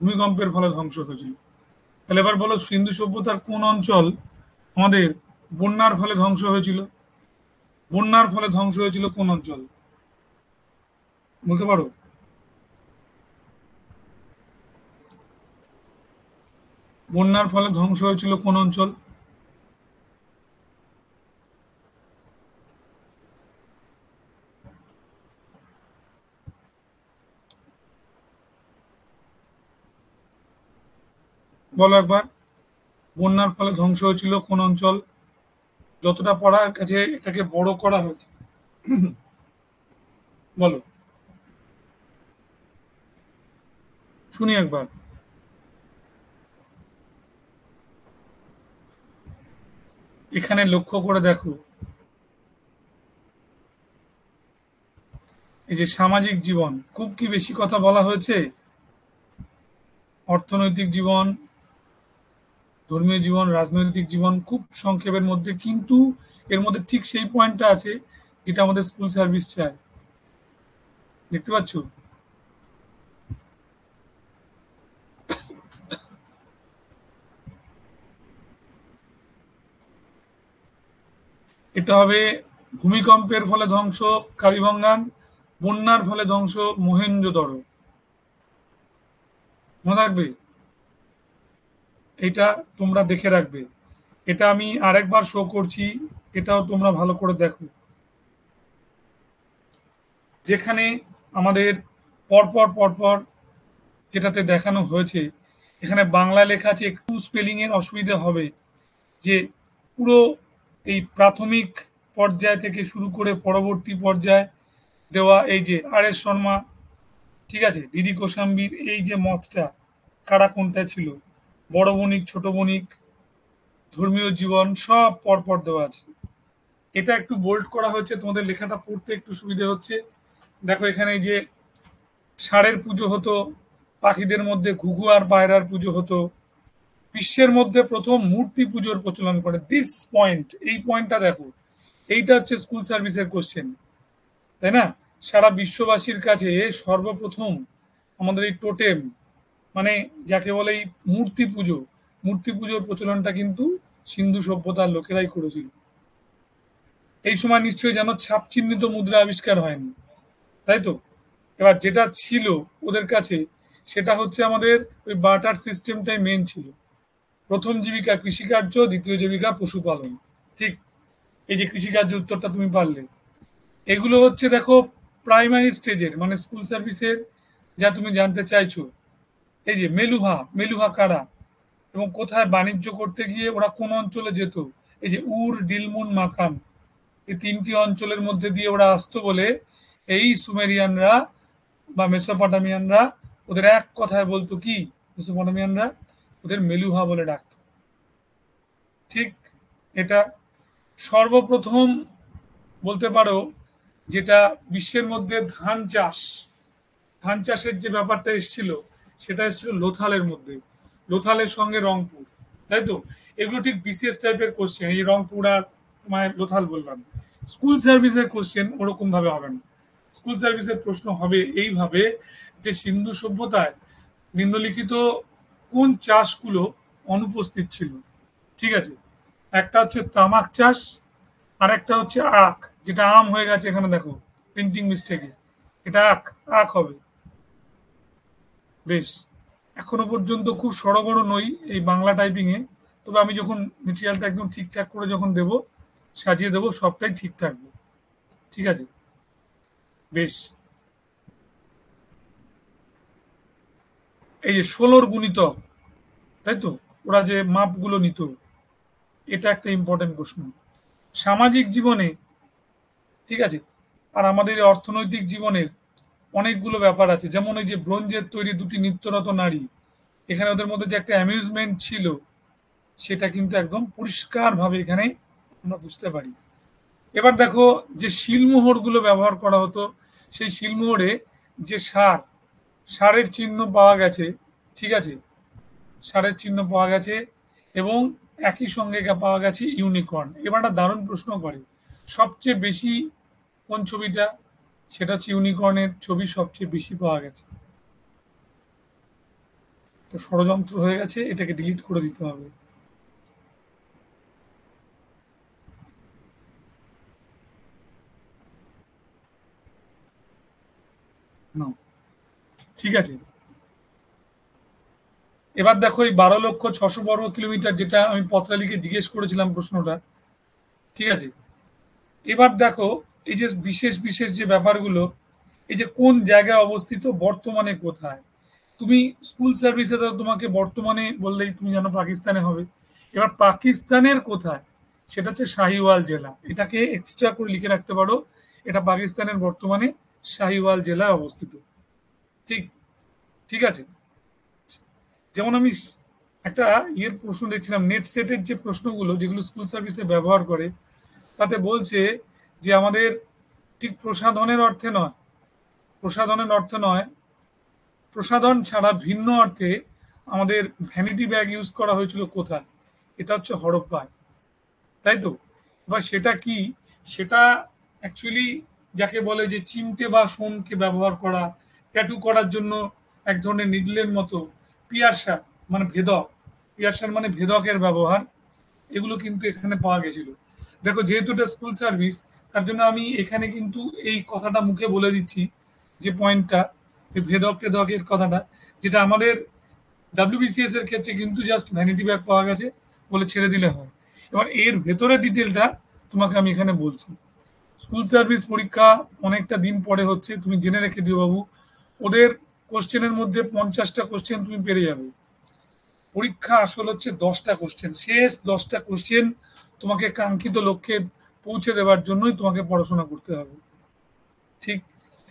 ভূমিকম্পের ফলে ধ্বংস হয়েছিল। তাহলে এবার বলো, সিন্ধু সভ্যতার কোন অঞ্চল আমাদের বন্যার ফলে ধ্বংস হয়েছিল? বন্যার ফলে ধ্বংস হয়েছিল কোন অঞ্চল, বলতে পারো? বন্যার ফলে ধ্বংস হয়েছিল কোন অঞ্চল? বলো একবার, বন্যার ফলে ধ্বংস হয়েছিল কোন অঞ্চল? যতটা পড়ার কাছে এটাকে বড় করা হয়েছে, বলো, শুনি একবার। এখানে লক্ষ্য করে দেখো, এই যে সামাজিক জীবন, খুব কি বেশি কথা বলা হয়েছে? অর্থনৈতিক জীবন, ধর্মীয় জীবন, রাজনৈতিক জীবন খুব সংক্ষেপের মধ্যে, কিন্তু এর মধ্যে ঠিক সেই পয়েন্টটা আছে যেটা আমাদের স্কুল সার্ভিস চায়। দেখতে পাচ্ছ? এটা হবে ভূমিকম্পের ফলে ধ্বংস কালীবঙ্গান, বন্যার ফলে ধ্বংস মহেঞ্জোদড়ো। মনে রাখবে, এটা তোমরা দেখে রাখবে। এটা আমি আরেকবার শো করছি, এটাও তোমরা ভালো করে দেখো। যেখানে আমাদের পরপর পরপর যেটাতে দেখানো হয়েছে, এখানে বাংলা লেখা আছে, একটু স্পেলিং এর অসুবিধা হবে, যে পুরো এই প্রাথমিক পর্যায় থেকে শুরু করে পরবর্তী পর্যায় দেওয়া, এই যে আর এস শর্মা, ঠিক আছে, ডিডি কোশাম্বীর, এই যে মতটা, কারা কোনটা ছিল, বড় বণিক, ছোট বণিক, ধর্মীয় জীবন, সব পরপর দেওয়া আছে। এটা একটু বোল্ড করা হয়েছে, তোমাদের লেখাটা পড়তে একটু সুবিধে হচ্ছে। দেখো এখানে এই যে ষাঁড়ের পুজো হতো, পাখিদের মধ্যে ঘুঘু আর পায়রার পুজো হতো, বিশ্বের মধ্যে প্রথম মূর্তি পুজোর প্রচলন করে, দিস পয়েন্ট, এই পয়েন্টটা দেখো, এইটা হচ্ছে স্কুল সার্ভিসের কোশ্চেন, তাই না? সারা বিশ্ববাসীর কাছে সর্বপ্রথম আমাদের এই টোটেম, মানে যাকে বলে এই মূর্তি পুজো, মূর্তি পুজোর প্রচলনটা কিন্তু সিন্ধু সভ্যতার লোকেরাই করেছিল। এই সময় নিশ্চয়ই যেন ছাপ চিহ্নিত মুদ্রা আবিষ্কার হয়নি, তাই তো? এবার যেটা ছিল ওদের কাছে, সেটা হচ্ছে আমাদের ওই বার্টার সিস্টেমটাই মেন ছিল। প্রথম জীবিকা কৃষিকার্য, দ্বিতীয় জীবিকা পশুপালন। ঠিক, এই যে কৃষিকার্য উত্তরটা তুমি পারলে, এগুলো হচ্ছে দেখো প্রাইমারি স্টেজের, মানে স্কুল সার্ভিসের, যা তুমি জানতে চাইছো। এই যে মেলুহা, মেলুহা কারা এবং কোথায় বাণিজ্য করতে গিয়ে ওরা কোন অঞ্চলে যেত? এই যে উর, ডিলমুন, মাকান, এই তিনটি অঞ্চলের মধ্যে দিয়ে ওরা আসতো বলে এই সুমেরিয়ানরা বা মেসোপটামিয়ানরা ওদের এক কথায় বলতো কি, মেসোপটামিয়ানরা ওদের মেলুহা বলে ডাকতো। ঠিক, এটা সর্বপ্রথম বলতে পারো, যেটা বিশ্বের মধ্যে ধান চাষ, ধান চাষের যে ব্যাপারটা এসেছিল, সেটা এসেছিল লোথালের মধ্যে, লোথালের সঙ্গে রংপুর, তাই তো? এগুলো ঠিক বিসিএস টাইপের কোশ্চেন, এই রংপুর আর তোমার লোথাল বললাম, স্কুল সার্ভিসের কোশ্চেন ওরকম ভাবে হবে না। স্কুল সার্ভিসের প্রশ্ন হবে এইভাবে যে সিন্ধু সভ্যতায় নিম্নলিখিত কোন চাষগুলো অনুপস্থিত ছিল? ঠিক আছে? একটা হচ্ছে তামাক চাষ, আরেকটা হচ্ছে আখ, যেটা আম হয়ে গেছে এখানে দেখো প্রিন্টিং মিস্টেকে। এটা আখ, আখ হবে। বেশ। এখনো পর্যন্ত খুব সড়গড় নই এই বাংলা টাইপিং এ। তবে আমি যখন মেটেরিয়ালটা একদম ঠিকঠাক করে যখন দেব, সাজিয়ে দেব, সবটাই ঠিক থাকবে। ঠিক আছে? বেশ। এই যে ১৬ গুণিতক, তাই তো? ওরা যে মাপগুলো নিত, এটা একটা ইম্পর্টেন্ট প্রশ্ন। সামাজিক জীবনে, ঠিক আছে? আর আমাদের এই অর্থনৈতিক জীবনের অনেকগুলো ব্যাপার আছে। যেমন ওই যে ব্রোঞ্জের তৈরি ২ টি নিত্যরত নারী, এখানে ওদের মধ্যে যে একটা অ্যামিউজমেন্ট ছিল, সেটা কিন্তু একদম পরিষ্কারভাবে এখানে আমরা বুঝতে পারি। এবার দেখো যে শিলমোহরগুলো ব্যবহার করা হতো, সেই শিলমোহরে যে সারের চিহ্ন পাওয়া গেছে, ঠিক আছে? সারের চিহ্ন পাওয়া গেছে এবং একই সঙ্গে পাওয়া গেছে ইউনিকর্ন। এবার একটা দারুণ প্রশ্ন করে, সবচেয়ে বেশি কোন ছবিটা? সেটা হচ্ছে ইউনিকর্নের ছবি সবচেয়ে বেশি পাওয়া গেছে। তো ষড়যন্ত্র হয়ে গেছে, এটাকে ডিলিট করে দিতে হবে। না, ঠিক আছে। এবার দেখো এই ১২,৬০০,০০০ বর্গ কিলোমিটার, যেটা আমি পত্রালিকে জিজ্ঞেস করেছিলাম প্রশ্নটা, ঠিক আছে? এবার দেখো এই যে বিশেষ বিশেষ যে ব্যাপারগুলো, এই যে কোন জায়গায় অবস্থিত, বর্তমানে কোথায়? তুমি স্কুল সার্ভিসে তো তোমাকে বর্তমানে বললেই তুমি জানো পাকিস্তানে হবে। এবার পাকিস্তানের কোথায়? সেটা হচ্ছে শাহিওয়াল জেলা। এটাকে এক্সট্রা করে লিখে রাখতে পারো। এটা পাকিস্তানের বর্তমানে শাহিওয়াল জেলায় অবস্থিত। ঠিক, ঠিক আছে? যেমন আমি একটা ইয়ের প্রশ্ন দেখছিলাম, নেট সেটের যে প্রশ্নগুলো যেগুলো স্কুল সার্ভিসে ব্যবহার করে, তাতে বলছে যে আমাদের ঠিক প্রসাধনের অর্থে নয়, প্রসাধনের অর্থে নয়, প্রসাধন ছাড়া ভিন্ন অর্থে আমাদের ভ্যানিটি ব্যাগ ইউজ করা হয়েছিল কোথায়? এটা হচ্ছে হরপ্পায়, তাই তো? এবার সেটা কি? সেটা অ্যাকচুয়ালি যাকে বলে যে চিমটে বা সোমকে ব্যবহার করা, ট্যাটু করার জন্য এক ধরনের নিডলের মতো, পিয়ারসা মানে ভেদক, পিয়ারসার মানে ভেদকের ব্যবহার, এগুলো কিন্তু এখানে পাওয়া গেছিল। দেখো যেহেতু এটা স্কুল সার্ভিস, তার জন্য আমি এখানে কিন্তু এই কথাটা মুখে বলে দিচ্ছি, যে পয়েন্টটা, এই ভেদক টেদকের কথাটা, যেটা আমাদের ডাব্লিউবিসিএস এর ক্ষেত্রে কিন্তু জাস্ট ভ্যানিটি ব্যাগ পাওয়া গেছে বলে ছেড়ে দিলে হয়। এবার এর ভেতরে ডিটেলটা তোমাকে আমি এখানে বলছি। স্কুল সার্ভিস পরীক্ষা অনেকটা দিন পরে হচ্ছে, তুমি জেনে রেখে দিও বাবু। ওদের কোশ্চেনের মধ্যে 50টা কোশ্চেন তুমি পেরে যাবে। পরীক্ষা আসল হচ্ছে 10টা কোশ্চেন, শেষ 10টা কোশ্চেন তোমাকে কাঙ্ক্ষিত লক্ষ্যে পৌঁছে দেওয়ার জন্যই তোমাকে পড়াশোনা করতে হবে। ঠিক।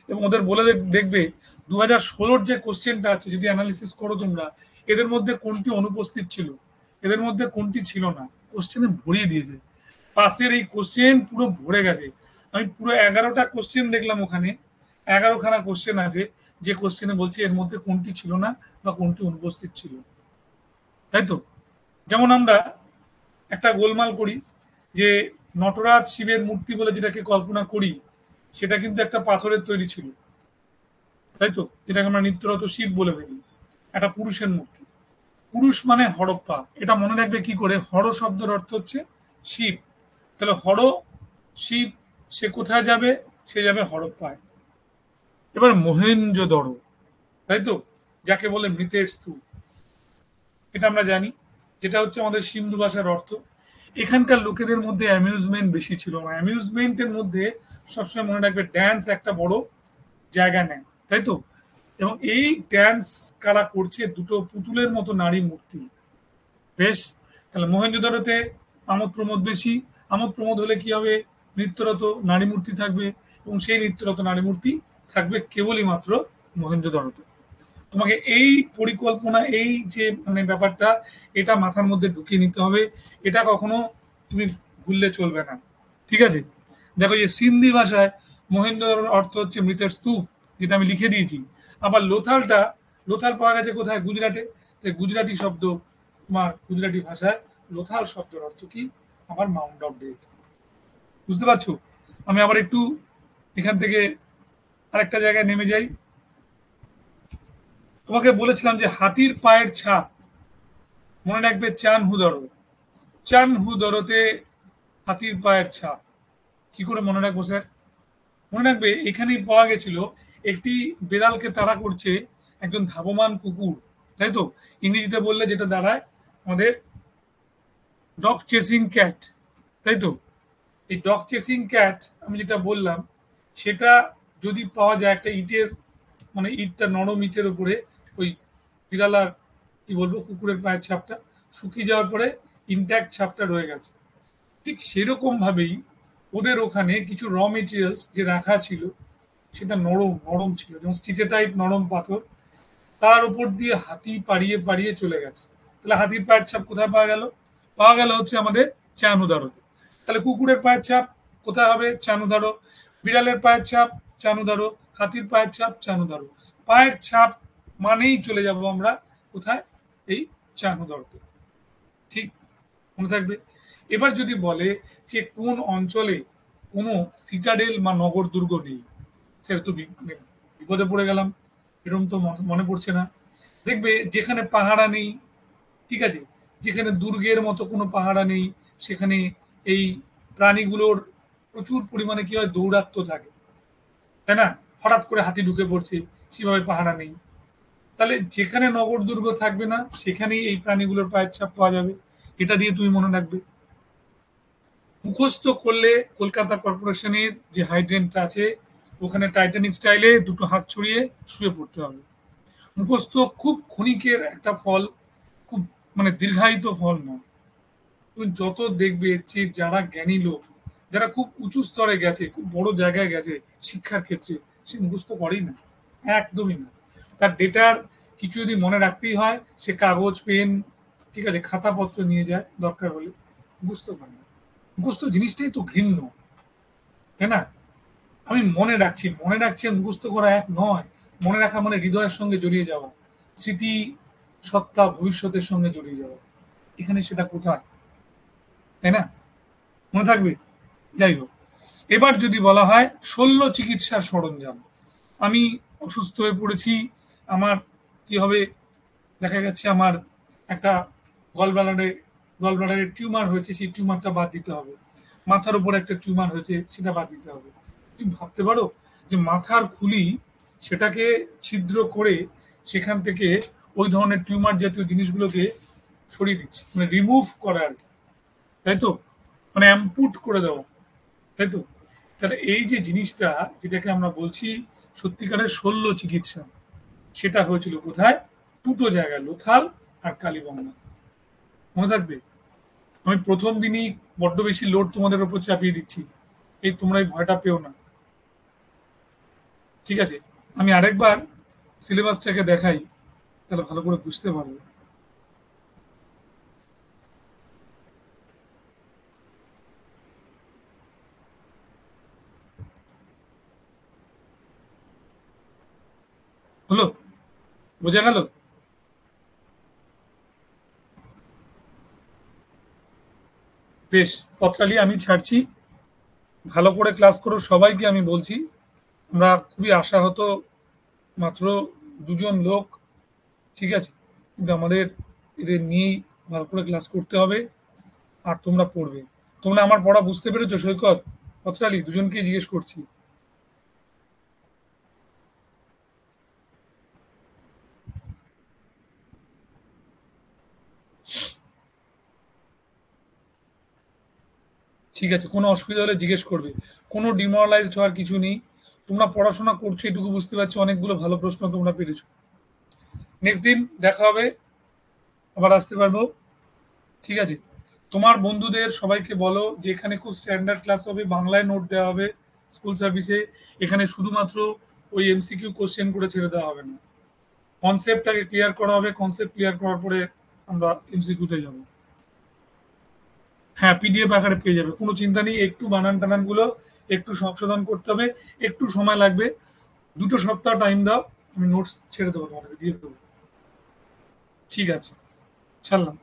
এবং ওদের বলে দেখবে 2016-র যে কোশ্চেনটা আছে, যদি অ্যানালিসিস করো তোমরা, এদের মধ্যে কোনটি অনুপস্থিত ছিল, এদের মধ্যে কোনটি ছিল না, কোশ্চেনে ভরিয়ে দিয়েছে। পাশের এই কোশ্চেন পুরো ভরে গেছে। আমি পুরো 11টা কোশ্চেন দেখলাম ওখানে, 11খানা কোশ্চেন আছে, যে কোশ্চেনে বলছে এর মধ্যে কোনটি ছিল না বা কোনটি অনুপস্থিত ছিল, তাই তো? যেমন আমরা একটা গোলমাল করি যে নটরাজ শিবের মূর্তি বলে যেটাকে কল্পনা করি, সেটা কিন্তু একটা পাথরের তৈরি ছিল, তাই তো? যেটাকে আমরা নিত্যরত শিব বলে ফেলি, একটা পুরুষের মূর্তি। পুরুষ মানে হরপ্পা, এটা মনে রাখবে কি করে? হর শব্দের অর্থ হচ্ছে শিব। তাহলে হর, শিব, সে কোথায় যাবে? সে যাবে হরপ্পায়। এবার মহেঞ্জোদড়ো, তাই তো? যাকে বলে মৃতের স্তূপ, এটা আমরা জানি, যেটা হচ্ছে আমাদের সিন্ধু ভাষার অর্থ। এখানকার লোকেদের মধ্যে অ্যামিউজমেন্ট বেশি ছিল না। অ্যামিউজমেন্টের মধ্যে সবসময় মনে রাখবে ড্যান্স একটা বড় জায়গা নেয়, তাই তো? এবং এই ড্যান্স কারা করছে? দুটো পুতুলের মতো নারী মূর্তি। বেশ। তাহলে মহেঞ্জোদারোতে আমোদ প্রমোদ বেশি। আমোদ প্রমোদ হলে কি হবে? নৃত্যরত নারী মূর্তি থাকবে, এবং সেই নৃত্যরত নারী মূর্তি থাকবে কেবলই মাত্র মহেঞ্জোদারোতে। তোমাকে এই পরিকল্পনা, এই যে মানে ব্যাপারটা, এটা মাথার মধ্যে ঢুকিয়ে নিতে হবে। এটা কখনো তুমি ভুললে চলবে না। ঠিক আছে? দেখো যে সিন্ধি ভাষায় মহেন্দ্রর অর্থ হচ্ছে মৃতের স্তূপ, যেটা আমি লিখে দিয়েছি। আবার লোথালটা, লোথাল পাওয়া গেছে কোথায়? গুজরাটে। তাই গুজরাটি শব্দ, তোমার গুজরাটি ভাষায় লোথাল শব্দের অর্থ কি? আমার মাউন্ট অফ ডেথ। বুঝতে পারছো? আমি আবার একটু এখান থেকে আরেকটা জায়গায় নেমে যাই। তোমাকে বলেছিলাম যে হাতির পায়ের ছাপ, মনে রাখবে চান হুদরো। চান হুদরোতে হাতির পায়ের ছাপ। কি করে মনে রাখবো স্যার? মনে রাখবে এখানেই পাওয়া গেছিল একটি বেড়ালকে তাড়া করছে একজন ধাবমান কুকুর, তাই তো? ইংরেজিতে বললে যেটা দাঁড়ায় আমাদের ডগ চেসিং ক্যাট, তাই তো? এই ডগ চেসিং ক্যাট আমি যেটা বললাম সেটা যদি পাওয়া যায় একটা ইটের, মানে ইটটা নরম ইটের উপরে ওই বিড়াল আর কি বলবো কুকুরের পায়ের ছাপটা শুকিয়ে যাওয়ার পরে ইনট্যাক্ট ছাপটা রয়ে গেছে, ঠিক সেরকম ভাবেই ওদের ওখানে কিছু র মেটেরিয়ালস যে রাখা ছিল সেটা নরম নরম ছিল, যেমন স্টিটেটাইট নরম পাথর, তার উপর দিয়ে হাতি পাড়িয়ে পাড়িয়ে চলে গেছে। তাহলে হাতির পায়ের ছাপ কোথায় পাওয়া গেল? পাওয়া গেল হচ্ছে আমাদের চানুদারোতে। তাহলে কুকুরের পায়ের ছাপ কোথায় হবে? চানুদারো। বিড়ালের পায়ের ছাপ চানুদারো। হাতির পায়ের ছাপ চানুদারো। পায়ের ছাপ মানেই চলে যাব আমরা কোথায়? এই চানুদারোতে। ঠিক মনে থাকবে। এবার যদি বলে যে কোন অঞ্চলে কোনো সিটাডেল বা নগর দুর্গ নেই, সেটা তো মানে বিপদে পড়ে গেলাম। এরকম তো মনে পড়ছে না। দেখবে যেখানে পাহারা নেই, ঠিক আছে, যেখানে দুর্গের মতো কোনো পাহারা নেই, সেখানে এই প্রাণীগুলোর প্রচুর পরিমাণে কি হয় দৌরাত্ম্য থাকে, তাই না? হঠাৎ করে হাতি ঢুকে পড়ছে, সেভাবে পাহারা নেই। তাহলে যেখানে নগর দুর্গ থাকবে না সেখানেই এই প্রাণীগুলোর পায়ের ছাপ পাওয়া যাবে। এটা দিয়ে তুমি মনে রাখবে। মুখস্থ করলে কলকাতা কর্পোরেশনের যে হাইড্রেনটা আছে ওখানে টাইটানিক স্টাইলে দুটো হাত ছড়িয়ে শুয়ে পড়তে হবে। মুখস্থ খুব ক্ষণিকের একটা ফল, খুব মানে দীর্ঘায়িত ফল নয়। তুমি যত দেখবে যে যারা জ্ঞানী লোক, যারা খুব উঁচু স্তরে গেছে, খুব বড় জায়গায় গেছে শিক্ষার ক্ষেত্রে, সে মুখস্থ করেই না, একদমই না। তার ডেটার কিছু যদি মনে রাখতেই হয় সে কাগজ পেন, ঠিক আছে, খাতাপত্র নিয়ে যায় দরকার হলে, মুখস্থ করে না। মুখস্থ জিনিসটাই তো ঘৃণ্য, তাই না? আমি মনে রাখছি আর মুখস্থ করা এক নয়। মনে রাখা মানে হৃদয়ের সঙ্গে জড়িয়ে যাওয়া, স্মৃতি, সত্তা, ভবিষ্যতের সঙ্গে জড়িয়ে যাওয়া। এখানে সেটা কোথায়, তাই না? মনে থাকবে? যাই হোক, এবার যদি বলা হয় শল্য চিকিৎসার সরঞ্জাম, আমি অসুস্থ হয়ে পড়েছি, আমার কি হবে? দেখা যাচ্ছে আমার একটা গলব্লাডারে গলব্লাডারে টিউমার হয়েছে, সেই টিউমারটা বাদ দিতে হবে। মাথার উপর একটা টিউমার হয়েছে, সেটা বাদ দিতে হবে। তুমি ভাবতে পারো যে মাথার খুলি সেটাকে ছিদ্র করে সেখান থেকে ওই ধরনের টিউমার জাতীয় জিনিসগুলোকে সরিয়ে দিচ্ছে, মানে রিমুভ করা আর কি, তাই তো? মানে অ্যাম্পুট করে দেওয়া, তাই তো? তাহলে এই যে জিনিসটা যেটাকে আমরা বলছি সত্যিকারের শল্য চিকিৎসা, সেটা হয়েছিল কোথায়? দুটো জায়গায়, লোথাল আর কালীবঙ্গা। মনে থাকবে? আমি প্রথম দিনই বড্ড বেশি লোড তোমাদের উপর চাপিয়ে দিচ্ছি, এই তোমরা এই ভয়টা পেও না, ঠিক আছে? আমি আরেকবার সিলেবাসটাকে দেখাই, তাহলে ভালো করে বুঝতে পারবে। হলো? বোঝা গেল? বেশ, পত্রালি আমি ছাড়ছি। ভালো করে ক্লাস করো, সবাইকে আমি বলছি। আমরা খুবই আশাহত, মাত্র দুজন লোক, ঠিক আছে, কিন্তু আমাদের এদের নিয়েই ভালো করে ক্লাস করতে হবে। আর তোমরা পড়বে। তোমরা আমার পড়া বুঝতে পেরেছো সৈকত, পত্রালি, দুজনকেই জিজ্ঞেস করছি? ঠিক আছে, কোনো অসুবিধা হলে জিজ্ঞেস করবে। কোনো ডিমোরালাইজড হওয়ার কিছু নেই। তোমরা পড়াশোনা করছো এটুকু বুঝতে পারছি, অনেকগুলো ভালো প্রশ্ন তোমরা পেরেছো। নেক্সট দিন দেখা হবে, আবার আসতে পারবো, ঠিক আছে? তোমার বন্ধুদের সবাইকে বলো যে এখানে খুব স্ট্যান্ডার্ড ক্লাস হবে, বাংলায় নোট দেওয়া হবে স্কুল সার্ভিসে। এখানে শুধুমাত্র ওই এমসিকিউ কোশ্চেন করে ছেড়ে দেওয়া হবে না, কনসেপ্টটাকে ক্লিয়ার করা হবে। কনসেপ্ট ক্লিয়ার করার পরে আমরা এমসিকিউতে যাব। হ্যাঁ, পিডিএফ আকারে পেয়ে যাবে, কোনো চিন্তা নেই। একটু বানান টানান গুলো একটু সংশোধন করতে হবে, একটু সময় লাগবে। 2 সপ্তাহ টাইম দাও, আমি নোটস ছেড়ে দেবো, তোমাদের দিয়ে দেবো। ঠিক আছে, ছাড়লাম।